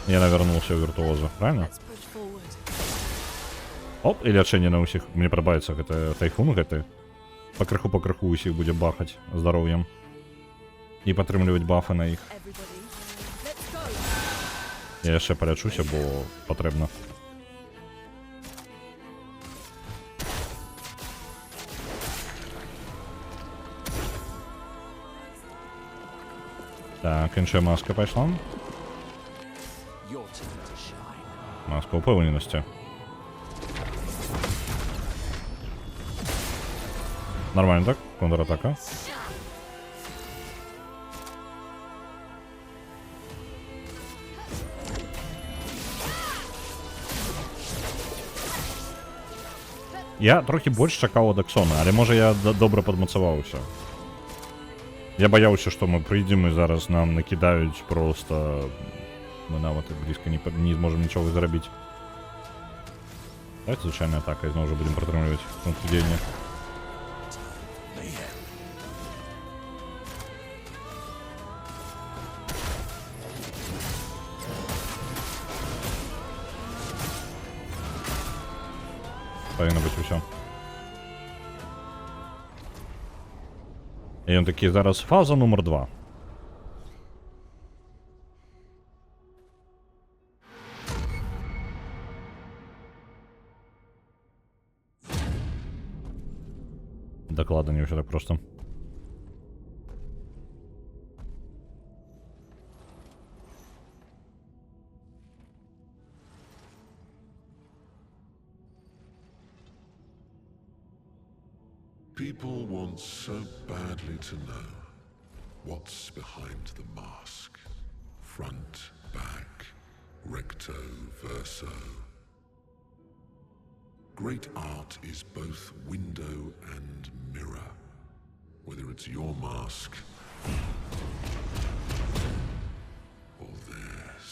Я навернулся ў віртуозу, правильно? Let's push forward. Оп, і лячэнне на ўсіх. Мне падабаецца гэта тайфун гэты. Пакрыху усіх будзе бахаць здароўем. І падтрымліваць бафы на іх. Everybody, let's go. Я яшчэ палячуся, бо патрэбна. Так, іншая маска пайшла. Your turn to shine. Маска упэўненасці. Нормально так? Контратака. Я трохи больш чакаў ад Аксона, але можа я добра падмацаваўся. Я боявся, що ми прийдемо і зараз нам накидають просто... Ми навіть близько не зможемо нічого зробити. Давайте звичайна атака, і знову ж будемо протримувати контрдіння. Повинно бути все. І він такий, зараз фаза номер 2. Доклада не все так просто. People want so badly to know what's behind the mask. Front, back, recto, verso. Great art is both window and mirror. Whether it's your mask or theirs.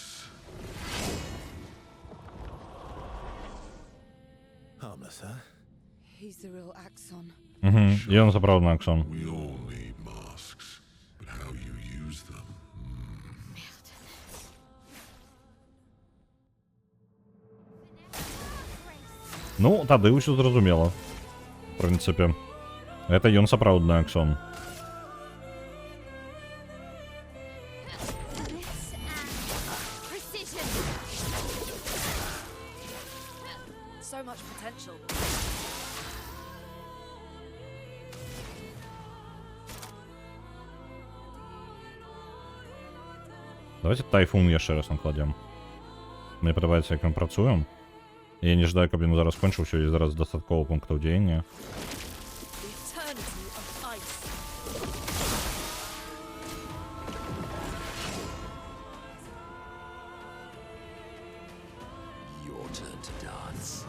Harmless, huh? He's the real Axon. Угу, і він заправив на Аксон. We all need masks, but how you use them. Ну, тады ўсё зразумела. В прынцыпе. Это ён сапраўдны Аксон. Bliss and precision. So much potential. Давайте тайфун яшчэ раз накладзем. Мне падабаецца, як ён працуе. Я не ждаю, каб ён зараз скончыўся, і зараз дастаткова пунктаў дзеяння. The eternity of ice. Your turn to dance.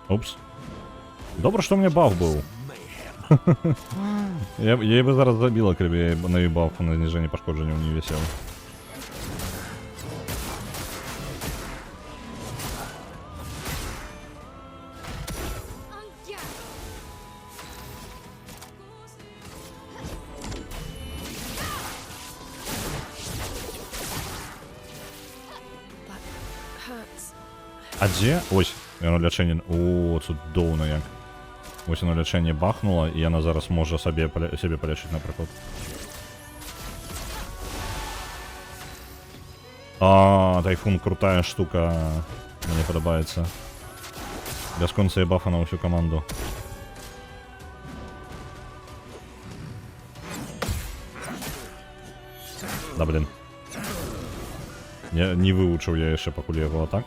Упс. Добре, што у меня баф быў. Я бы зараз забила, каб я на баф на знижение пошкодження не висел. That hurts. А дзе? Ось, яно лячэнне. О, цудоўна як. Ось яно лячэнне бахнула, і яна зараз можа сабе палечыць, напрыклад. А, тайфун крутая штука. Мне падабаецца. Бясконцыя бафа на ўсю каманду. Да, блин. Не вывучыў я яшчэ пакуль яго атак.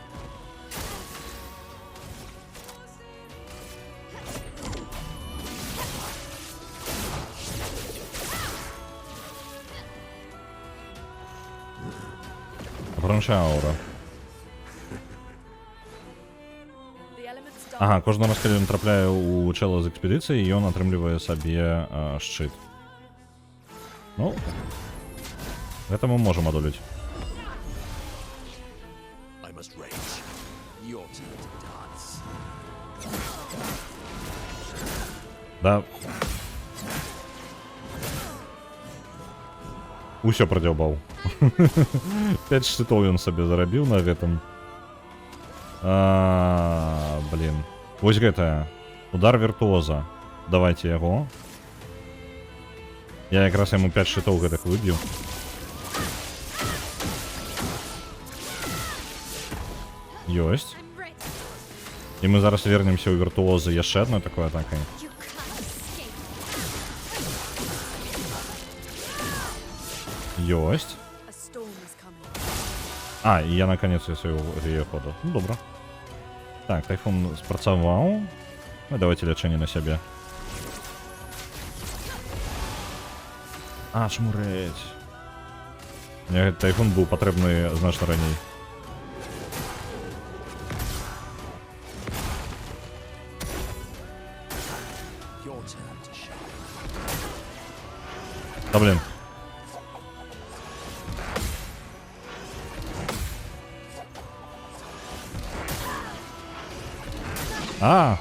Бронча аура. The elements die. Ага, кожны раз, калі ён трапляе ў чэла з экспедыцыі, ён атрымлівае сабе шчыт. Ну, гэта мы можам адолець. I must rage. Your turn to dance. Да. Усё прадзяўбаў. 5 шчытоў ён сабе зарабіў на гэтым. Блин. Вось гэтая. Удар віртуоза. Давайте яго. Я якраз яму 5 шчытоў гэтых выб'ю. Ёсць. I'm ready. І мы зараз вернемся ў віртуозы яшчэ адной такой атакай. You can't escape. Ёсць. A storm is coming. А, і я наконец свайго яе ходу. Ну, добра. Так, тайфун спрацаваў. Ну, давайте лячэнне на сябе. А, чмурэць. Мне гэты тайфун быў патрэбны значна раней. Your turn. Та блін. А!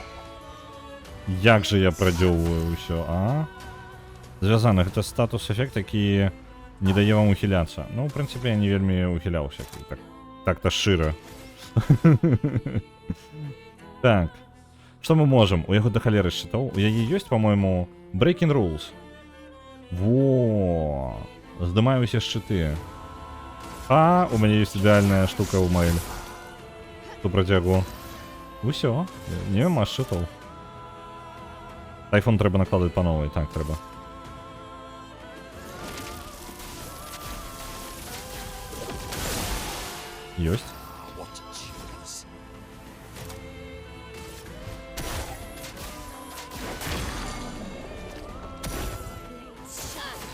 Як же я прадзёўваю ўсё, а? Звязаны, гэта статус-эфект, які не дае вам ухіляцца. Ну, в прынцыпе, я не вельмі ухіляўся. Так-то шчыра. Так. Што мы можам? У яго да халеры шчытоў. У яе ёсць, па-мойму, Breaking Rules. Во! Здымаю усе шчыты. А, у мяне ёсць ідэальная штука ў маіль. Супрацьягу. Усё. Нема шчытоў. Айфон трэба накладаць па новай. Так, трэба. Ёсць. What a choice. Blades shine.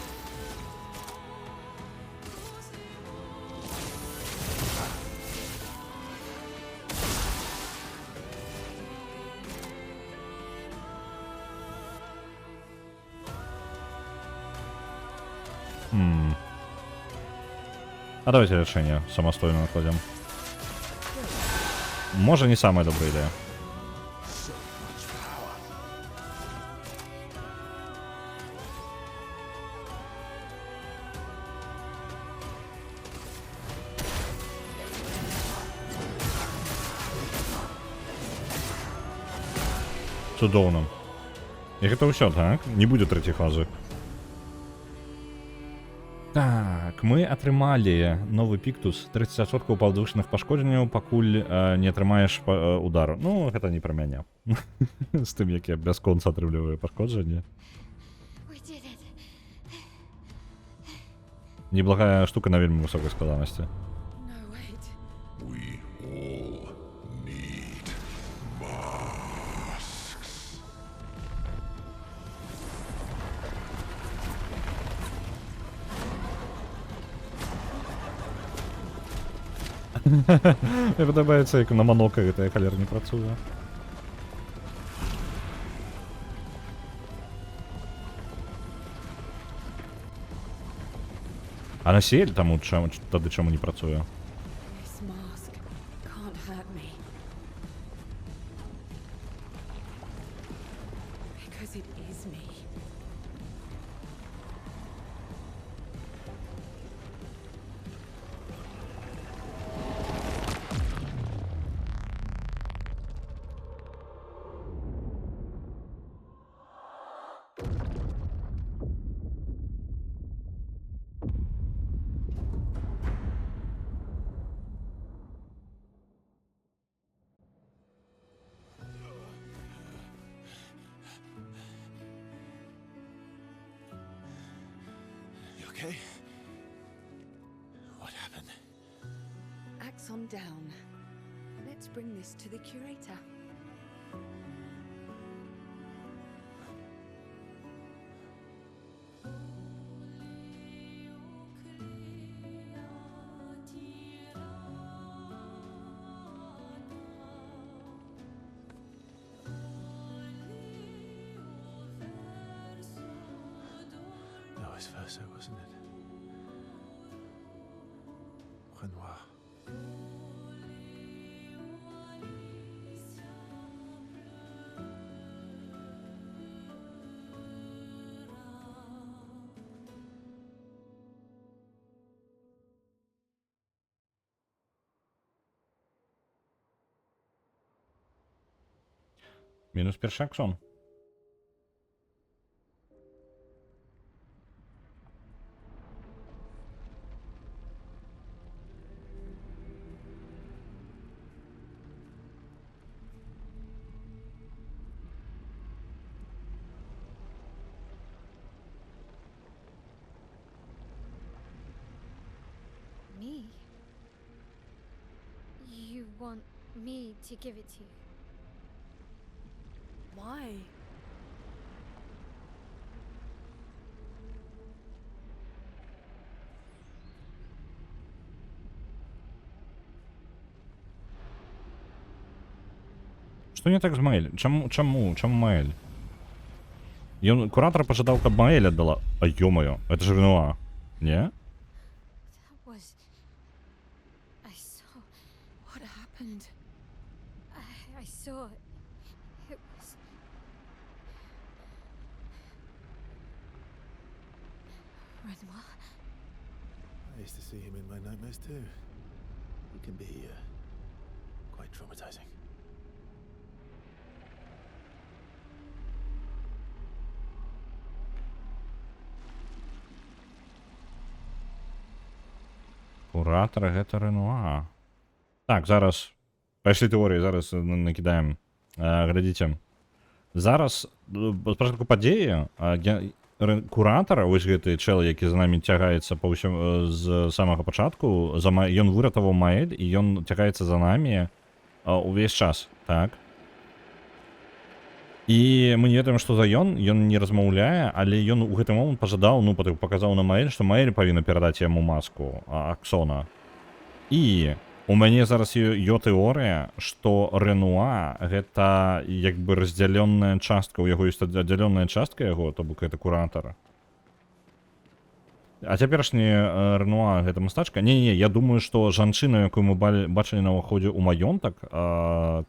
А давайте решение самостоятельно накладем. Может, не самая добрая идея. So much power. Цудоўна. І гэта ўсё, так? Не будзе трэцяй фазы. Так, мы атрымалі новы піктус, 30% паўдушных пашкоджанняў, пакуль не атрымаеш удару. Ну, гэта не пра мяне. З тым, як я бясконца атрымліваю пашкоджанне. We did it. Неблагая штука на вельмі высокай складанасці. No, wait. We all need masks. Мне падабаецца, як на манока гэтая халера не працуе. А на сель таму тады чаму не працуе? This mask can't hurt me. Because it is me. You okay? What happened? Axon down. Let's bring this to the curator. That was Verso, wasn't it? Renoir. Мінус перший аксон. Me? You want me to give it to you? Why? Што не так з Маэль? Чаму Маэль? Ён куратор пожадаў, каб Маэль аддала. А ё-моё, это же Ренуа. Не? That was. I saw. What happened? I saw. It was. Renoir? I used to see him in my nightmares too. It can be quite traumatizing. Куратор гэта Ренуа. Так, зараз. Пайшлі тэорыі, зараз накідаем. Глядзіце. Зараз, спачатку падзеі, куратар, вось гэты чэл, які за намі цягаецца па ўсім з самага пачатку, ён выратаваў Маэль, і ён цягаецца за намі увесь час, так? І мы не ведаем, што за ён не размаўляе, але ён у гэты момант пажадаў, ну, паказаў на Маэль, што Маэль павінна перадаць яму маску Аксона. І у мяне зараз ёсць тэорыя, што Ренуа гэта як бы раздзялённая частка, у яго ёсць аддзялённая частка яго, то бок гэта куратар. А цяперашні Ренуа гэта мастачка? Не, я думаю, што жанчына, якую мы бачылі на ўваходзе ў маёнтак,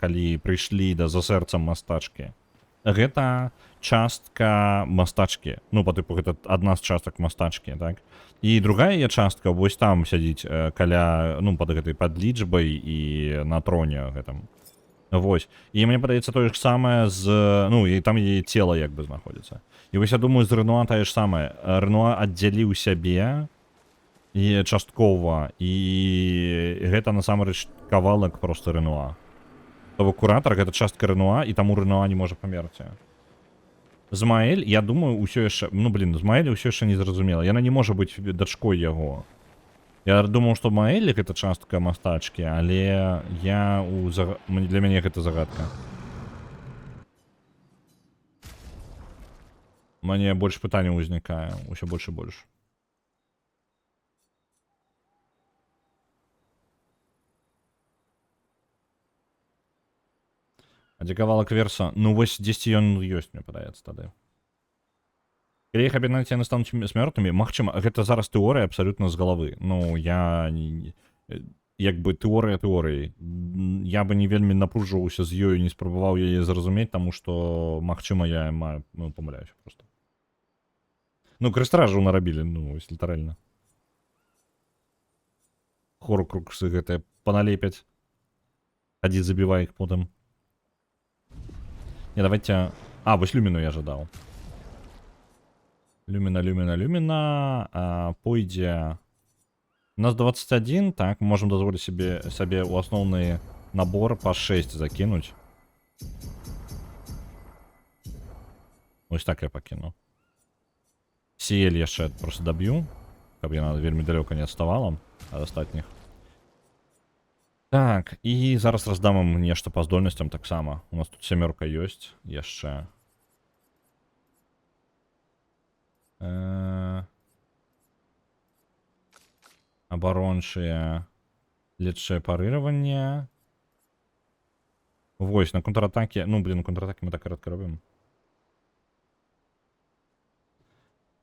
калі прыйшлі за сэрцам мастачкі, гэта частка мастачкі. Ну, па тыпу, гэта адна з частак мастачкі, так? І другая яе частка вось там сядзіць каля, ну, пад гэтай падлічбай і на троне гэтым. Вось. І мне падаецца тое ж самае з... Ну, і там яе цела як бы знаходзіцца. І вось я думаю, з Ренуа тае ж самае. Ренуа аддзяліў сябе і часткова, і гэта насамрэч кавалак проста Ренуа. То бок куратар гэта частка Ренуа, і таму Ренуа не можа памерці. З Маэль, я думаю, усё яшчэ... Ну, блин, з Маэль усё яшчэ не зразумела. Яна не можа быць дачкой яго. Я думаў, што Маэль гэта частка мастачкі, але для мяне гэта загадка. Мне больш пытанняў узнікае, усё больш і больш. А дзе кавалак верса? Ну вось дзесьці ён ёсць, мне падаецца тады. Калі іх аб'яднаць, яны стануць смёртнымі, магчыма, гэта зараз тэорыя абсалютна з галавы. Ну, я... Як бы тэорыя тэорыяй. Я бы не вельмі напружваўся з ёю, не спрабаваў яе зразумець, таму што, магчыма, я памыляюся проста. Ну, крэстражу нарабілі, ну, вось літаральна. Хорукруксы гэтыя паналепяць. Хадзі, забівай іх потым. Не, давайте... А, вось люміну я жадаў. Люміна. Пойдзе... У нас 21, так, можем дазволіць сабе ў асноўны набор па 6 закінуць. Вось так я пакіну. Сіэль яшчэ просто даб'ю, каб яна вельмі далёка не адставала ад астатніх. Так, і зараз раздам ім нешта па здольнасцям таксама. У нас тут 7 ёсць яшчэ. Абарончыя, летчае парыраванне. Вось, на контратаке. Ну, блин, контратаке мы так рэдка робім.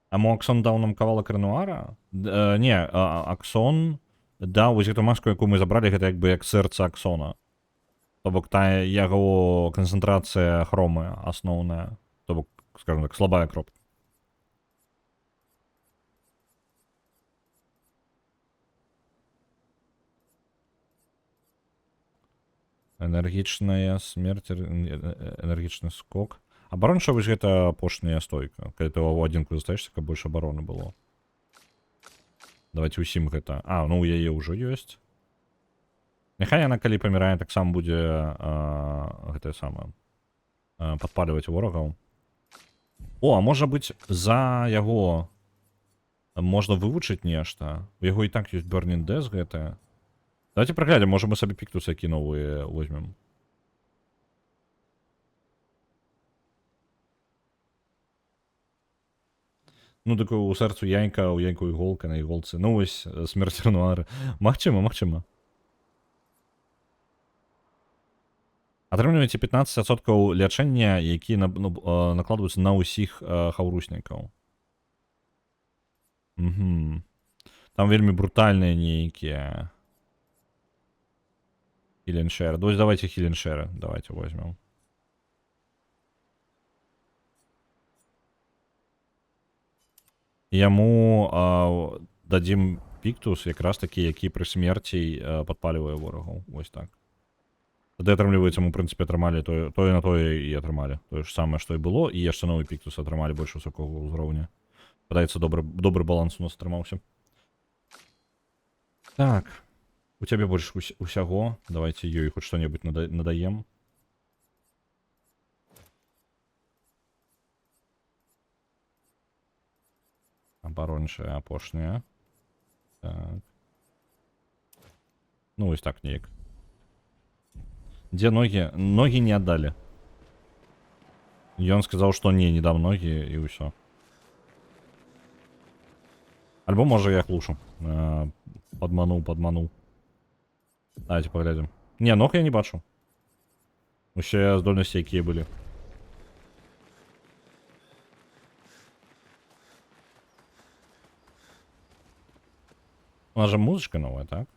А мо Аксон даў нам кавалак Ренуара? Не, Аксон... Да, вось гэту маску, якую мы забралі, гэта як бы як сэрца Аксона. То бок тая яго канцэнтрацыя хромы асноўная. То бок, скажем так, слабая кропка. Энергічная смерць, энергічны скок. Абаронча вось гэта апошняя стойка. Калі ты ў адзінку застаешся, каб больш абароны было. Давайте усім гэта... А, ну у яе ўжо ёсць. Няхай яна, калі памірае, таксама будзе гэтае самае. Падпаліваць ворагаў. О, а можа быць, за яго можна вывучыць нешта. У яго і так ёсць Burning Death гэтае. Давайте праглядзім, можа мы сабе піктусы які новыя возьмем. Ну, так у сэрцу яйка, у яйку іголка, на іголцы. Ну, вось, смерць Ренуара. Магчыма. Атрымліваеце 15% лячэння, якія накладваюцца на ўсіх хаўруснікаў. Угу. Там вельмі брутальныя нейкія. Хіленшеры. Дось давайте хіленшеры. Давайте возьмем. Яму дадзім піктус, якраз такі, які пры смерці падпалівае ворагаў. Вось так. Тады атрымліваецца, мы, у прынцыпе, атрымалі тое на тое і атрымалі. Тое ж самае, што і было, і яшчэ новы піктус атрымалі больш высокого ўзроўня. Падаецца, добры баланс у нас атрымаўся. Так. У цябе больш усяго. Давайте ёй хоць што-небудзь надаем. Абарончая апошняя. Так. Ну, вось так неяк. Дзе ногі? Ногі не аддалі. Ён сказаў, што не дам ногі, і ўсё. Альбо, можа, я хлушу. Падмануў. Давайте паглядзім. Не, ног я не бачу. Усе здольнасці, якія былі. У нас же музычка новая, так?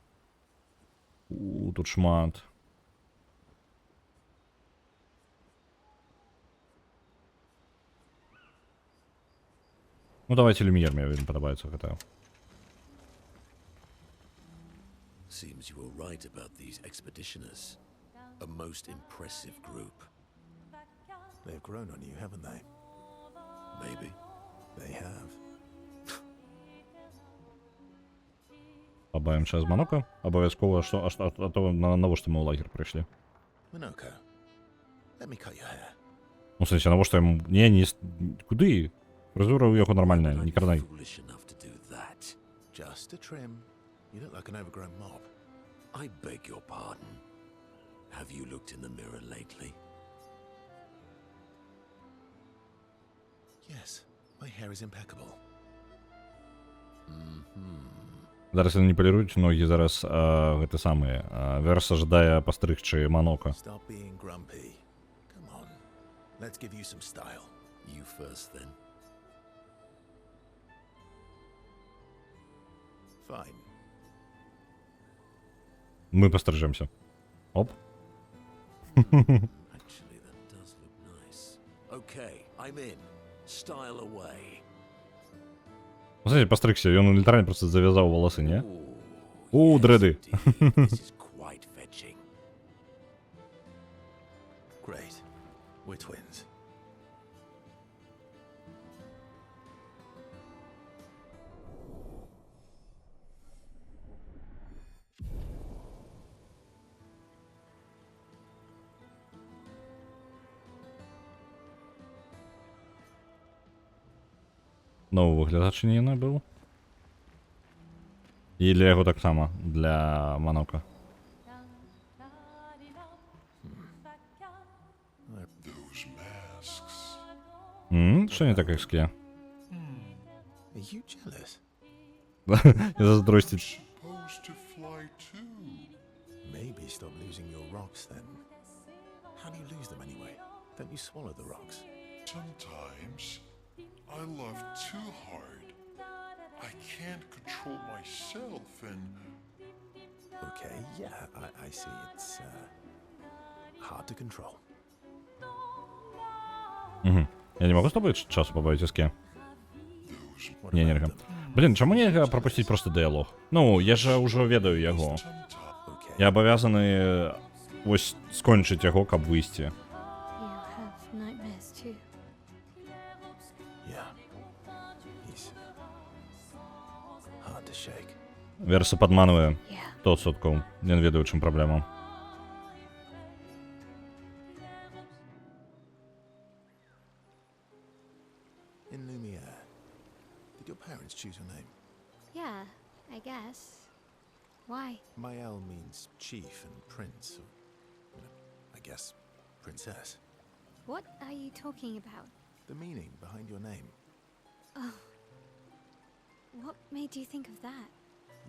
Тут шмат. Ну, давайте Люмьер, мне падабаецца гэта. Seems you were right about these expeditioners. A most impressive group. They've grown on you, haven't they? Maybe. They have. Пабавім час Манока. Абавязкова, а то навошта мы ў лагер прыйшлі? Minoko, let me cut your hair. Ну, в сэнсе, навошта яму... Не, куды? Фрызура ў яго нармальная, не крадай. Foolish enough to do that. Just a trim. You look like an overgrown mob. I beg your pardon. Have you looked in the mirror lately? Yes, my hair is impeccable. Зараз яны не паліруюць ногі, зараз гэты самы. Верс ожидае пастрыгчы Манока. Stop being grumpy. Come on. Let's give you some style. You first, then. Fine. Мы пастрыжэмся. Оп. Actually, that does look nice. Okay, I'm in. Style away. Смотрите, пастрыгся, ён літаральна просто завязаў валасы, не? Ooh, дреды. indeed. This is quite fetching. Great. We're twins. Новы выглядач не яна быў. І для яго таксама, для Манока. Those masks. Що не так, як скле? Are you jealous? Я заздростить. Supposed to fly too. Maybe stop losing your rocks then. How do you lose them anyway? Don't you swallow the rocks? Sometimes I love too hard. I can't control myself and Okay, yeah, I see. It's hard to control. Я не могу з тобою часу побавити ске? What Не, about нельга. them? Блін, чому нельга пропустити просто діалог? Ну, я ж уже ведаю яго. Okay. Я абавязаны ось скончыць яго, каб выйсці. You have nightmares too. Yeah. He's hard to shake. Верса падманвае Yeah. 100%. Я не ведаю, у чым праблема. In Lumiere, did your parents choose your name? Yeah, I guess. Why? Mael means chief and prince, or, I guess, princess. What are you talking about? The meaning behind your name. What made you think of that?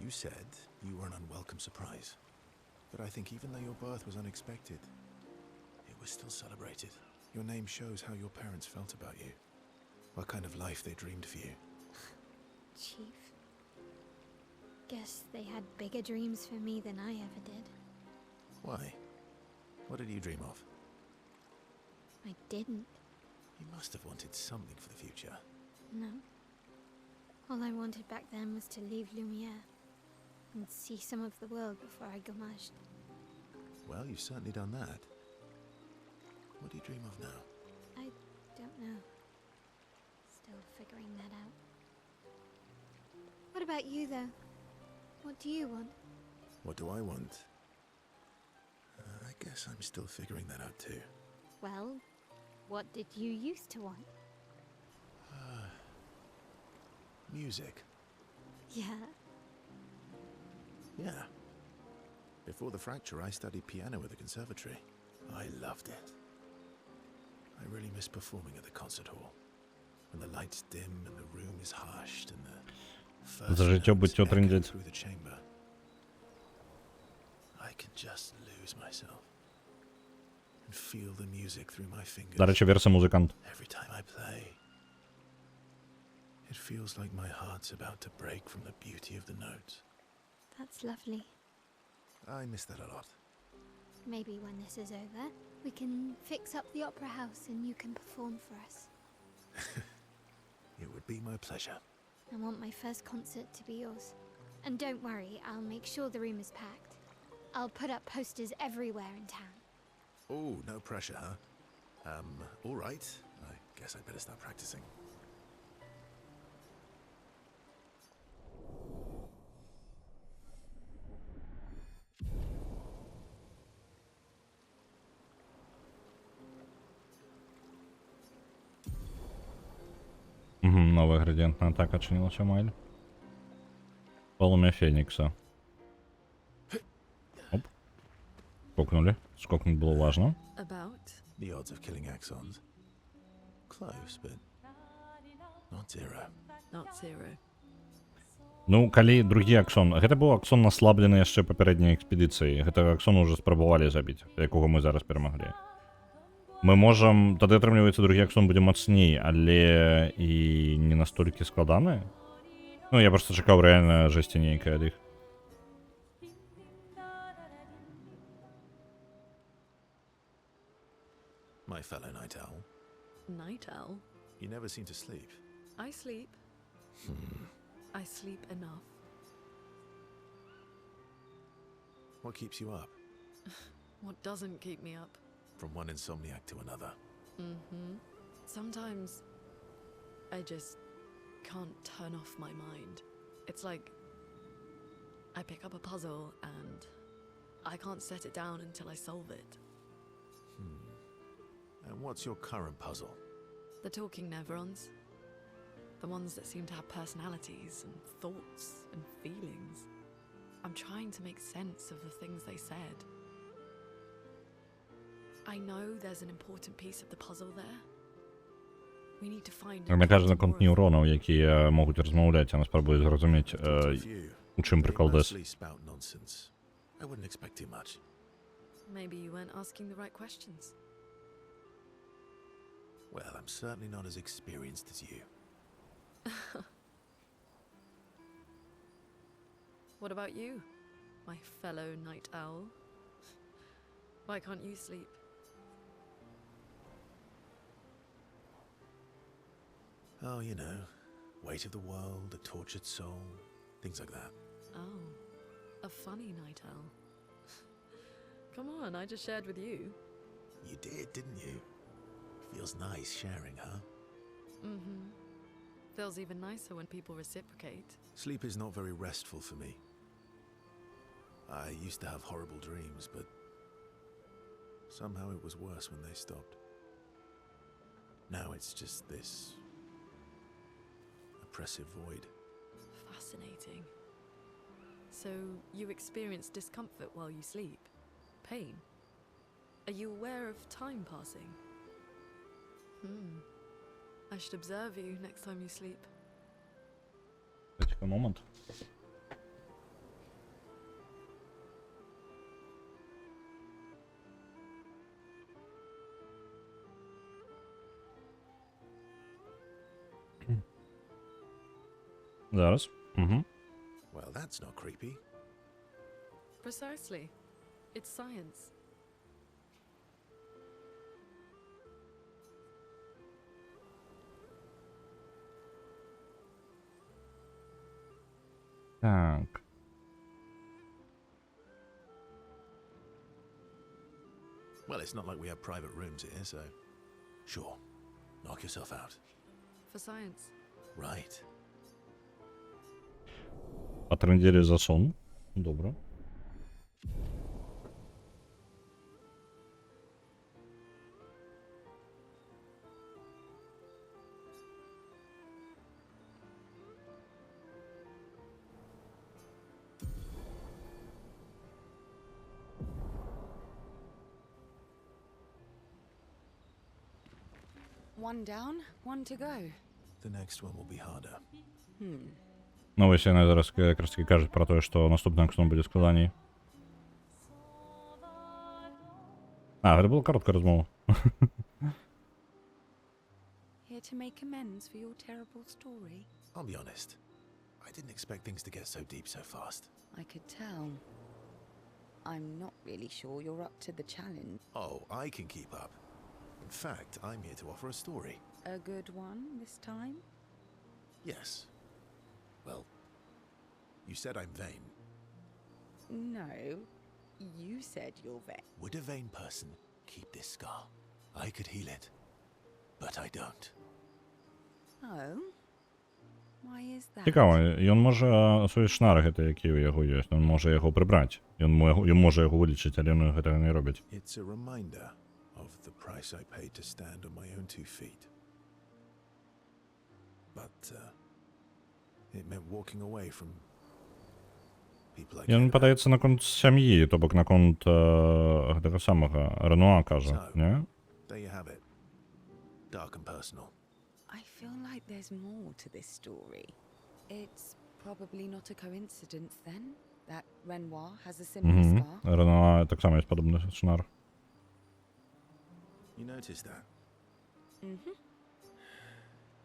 You said you were an unwelcome surprise. But I think even though your birth was unexpected, was still celebrated. Your name shows how your parents felt about you. What kind of life they dreamed for you. Chief. Guess they had bigger dreams for me than I ever did. Why? What did you dream of? I didn't. You must have wanted something for the future. No. All I wanted back then was to leave Lumiere and see some of the world before I gommaged. Well, you've certainly done that. What do you dream of now? I don't know. Still figuring that out. What about you, though? What do you want? What do I want? I guess I'm still figuring that out too. Well, what did you used to want? Music. Yeah. Yeah. Before the fracture, I studied piano at the conservatory. I loved it. I really miss performing at the concert hall. When the lights dim and the room is hushed and the first За життя notes буття echo трындять. through the chamber. I can just lose myself and feel the music through my fingers. До речі, Верса музикант. Every time I play, it feels like my heart's about to break from the beauty of the notes. That's lovely. I miss that a lot. Maybe when this is over, we can fix up the opera house and you can perform for us. It would be my pleasure. I want my first concert to be yours. And don't worry, I'll make sure the room is packed. I'll put up posters everywhere in town. Oh, no pressure, huh? All right. I guess I'd better start practicing. Угу, новая градиентная атака чинила Чамайль. Полумя Феникса. Оп. Скокнули. Скокнуть было важно. About? The odds of killing Axons. Close, but not zero. Not zero. Ну, калі другі аксон. Гэта быў аксон наслаблены яшчэ папярэдняй экспедыцыі. Гэта аксон уже спрабавалі забіць, якога мы зараз перамаглі. Мы можам, тады атрымліваецца другі аксон будзе мацней, але і не настолькі складаны. Ну, я проста чакаў рэальна жэсці нейкай ад іх. My fellow night owl, Night owl? you never seem to sleep. I sleep. I sleep enough. What keeps you up? What doesn't keep me up? From one insomniac to another. Mm-hmm. Sometimes I just can't turn off my mind. It's like I pick up a puzzle and I can't set it down until I solve it. And what's your current puzzle? The talking Neverons. The ones that seem to have personalities and thoughts and feelings. I'm trying to make sense of the things they said. I know there's an important piece of the puzzle there. We need to find Мне кажа, more наконт of неўронаў, якія могуць размаўляць, яна спрабуе зразумець, Few. у чым They прыкол дэс. mostly spout nonsense. I wouldn't expect too much. Maybe you weren't asking the right questions. Well, I'm certainly not as experienced as you. What about you, my fellow night owl? Why can't you sleep? Oh, you know, weight of the world, a tortured soul, things like that. Oh, a funny night owl. Come on, I just shared with you. You did, didn't you? Feels nice sharing, huh? Mm-hmm. Feels even nicer when people reciprocate. Sleep is not very restful for me. I used to have horrible dreams, but somehow it was worse when they stopped. Now it's just this oppressive void. Fascinating. So, you experience discomfort while you sleep? Pain? Are you aware of time passing? I should observe you next time you sleep. Чекай момент. Зараз. Угу. Well, that's not creepy. Precisely. It's science. Так. Well, it's not like we have private rooms here, so... Sure. Knock yourself out. For science. Right. Потрындели за сон. Добре. One down, one to go. The next one will be harder. Ну, ось яны зараз якраз таки кажуць пра тое, што наступным акном будзе складаней. Гэта была кароткая размова. Here to make amends for your terrible story. I'll be honest. I didn't expect things to get so deep so fast. I could tell. I'm not really sure you're up to the challenge. Oh, I can keep up. In fact, I'm here to offer a story. A good one this time? Yes. Well, you said I'm vain. No, you said you're vain. Would a vain person keep this scar? I could heal it, but I don't. Oh? Why is that? Цікаво, ён можа свої шнары гэты, які ў яго ёсць, ён можа яго прыбраць. Ён можа яго вылечыць, але ён гэтага не робіць. It's a reminder of the price I paid to stand on my own 2 feet. But, it meant walking away from people I Ён cared about. падаецца наконт сям'і, то бок наконт гэтага самага Ренуа кажа, не? There you have it. Dark and personal. I feel like there's more to this story. It's probably not a coincidence then that Renoir has a similar scar. Ренуа так само є подобний шнар. You noticed that? Mm-hmm.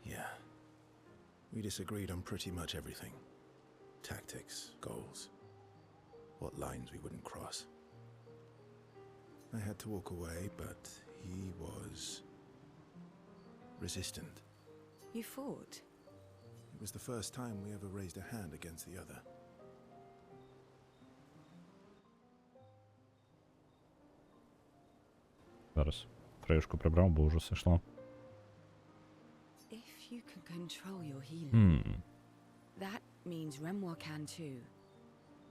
Yeah. We disagreed on pretty much everything. Tactics, goals, what lines we wouldn't cross. I had to walk away, but he was resistant. You fought? It was the first time we ever raised a hand against the other. Зараз краєшку прибрав, бо вже все йшло. If you can control your healing, that means Renoir can too.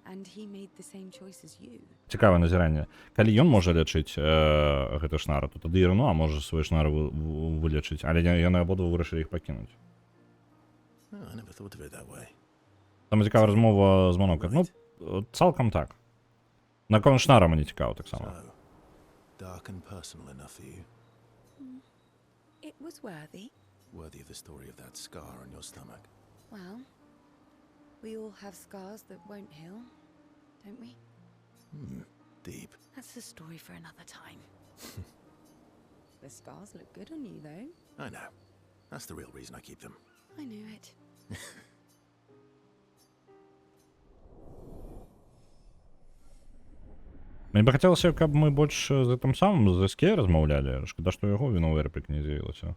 And he made the same choice as you. Цікаве назірання. Калі ён можа лячыць гэты шнар, то тады і Ренуа можа свой шнар вылечыць, але яны абодва вырашылі іх пакінуць. Oh, I never thought of it that way. Там цікава розмова з Монока. Ну, цалкам так. Наконт шнара мені цікаво так само. So, dark and personal enough for you. It was worthy. Worthy of the story of that scar on your stomach. Well, we all have scars that won't heal, don't we? Deep. That's a story for another time. The scars look good on you, though. I know. That's the real reason I keep them. I knew it. Мені б хацелася, каб мы больш з гэтым самым з СК размаўлялі. Шкада, што яго віновы рэплік не з'явілася.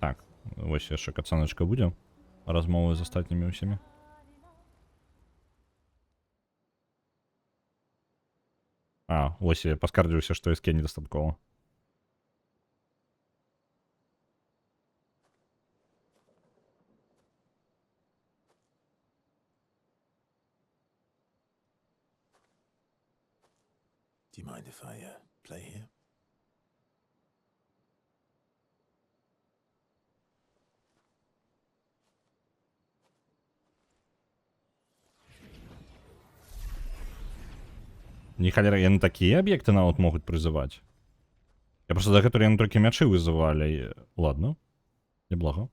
Так, вось яшчэ кацаначка будзе. Размовы з астатнімі ўсімі. Вось я паскардзіўся, што СК недастаткова. Do you mind if I play here? Не халера, яны такія аб'екты нават могуць прызываць. Я просто дагэтуль яны толькі мячы вызывалі. Ладно. Неблага.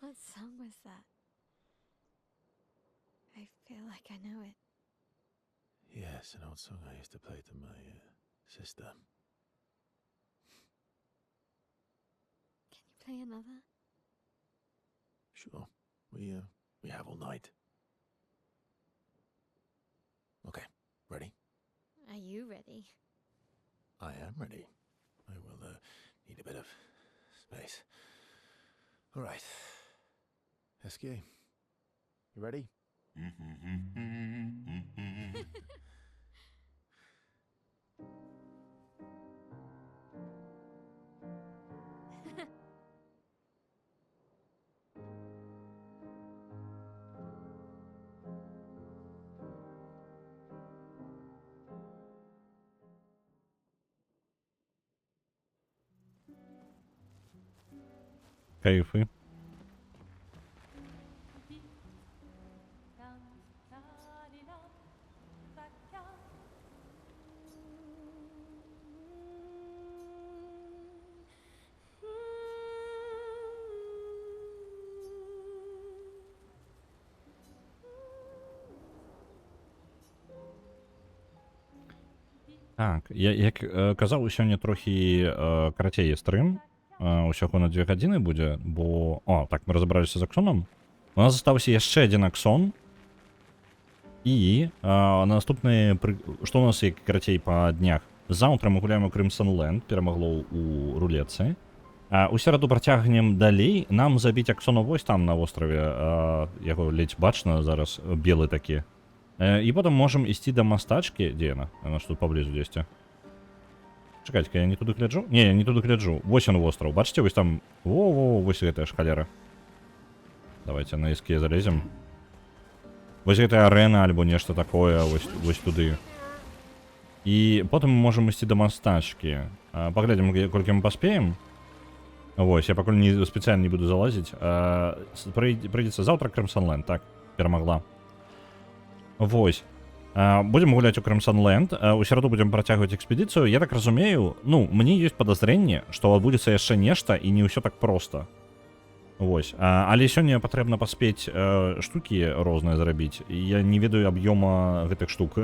What song was that? I feel like I know it. Yes, an old song I used to play to my sister. Can you play another? Sure. We have all night. Okay, ready? Are you ready? I am ready. I will need a bit of space. All right. Esky, you ready? Кайфы. Так, я як казаў, сёння трохі карацей стрым, усяго на 2 гадзіны будзе, бо... О, так, мы разабраліся з аксонам. У нас застаўся яшчэ адзін аксон. І наступны... Што у нас, як карацей, па днях? Заўтра мы гуляем у Crimson Land, перамагло ў рулетцы. У сераду працягнем далей, нам забіць аксона вось там на востраве, яго ледзь бачна зараз, белы такі. І потым можам ісці да мастачкі. Дзе яна? Яна ж тут паблізу дзесьці. Чакайце-ка, я не туды гляджу? Не, я не туды гляджу. Вось ён востраў. Бачыце, вось там... Во-во, вось гэтая шкалера. Давайте на эске залезем. Вось гэтая арэна альбо нешта такое, вось туды. І потым мы можам ісці да мастачкі. Паглядзім, колькі мы паспеем. Вось, я пакуль спецыяльна не буду залазіць. Прыйдзецца заўтра Crimson Land, так, перамагла. Вось. Будем гуляць у Crimson Land. У сераду будем працягваць экспедыцыю. Я так разумею, ну, мне ёсць падазрэнне, што адбудзецца яшчэ нешта і не ўсё так проста. Вось. Але сёння патрэбна паспець штукі розныя зрабіць. Я не ведаю аб'ёма гэтых штук.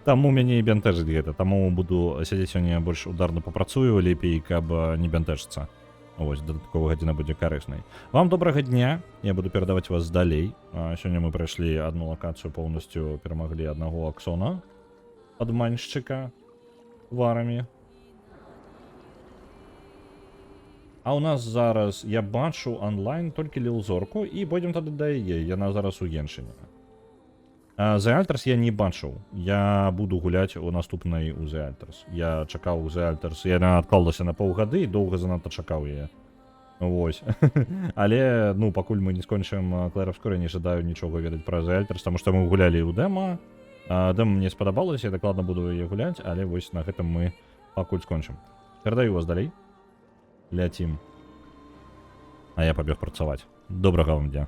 Таму мяне і бянтэжыць гэта. Таму буду сядзець сёння больш ударна папрацую, лепей, каб не бянтэжыцца. Вось, дадаткова гадзіна будзе карыснай. Вам добрага дня, я буду перадаваць вас далей. Сёння мы прайшлі адну лакацыю, поўнасцю перамаглі аднаго аксона, падманшчыка варамі. А ў нас зараз, я бачу онлайн толькі Лілзорку, і пойдзем тады да яе, яна зараз у Геншыне. The Alters я не бачыў, я буду гуляць у наступнай у The Alters. Я чакаў у The Alters, яна адклалася на паўгады і доўга занадта чакаў яе. Вось. Але, ну, пакуль мы не скончым Clair Obscur, я не жадаю нічога ведаць пра The Alters, таму што мы гулялі ў дэма. Дэма мне спадабалася, я дакладна буду яе гуляць, але вось на гэтым мы пакуль скончым. Перадаю вас далей. Ляцім. А я пабег працаваць. Добрага вам дня.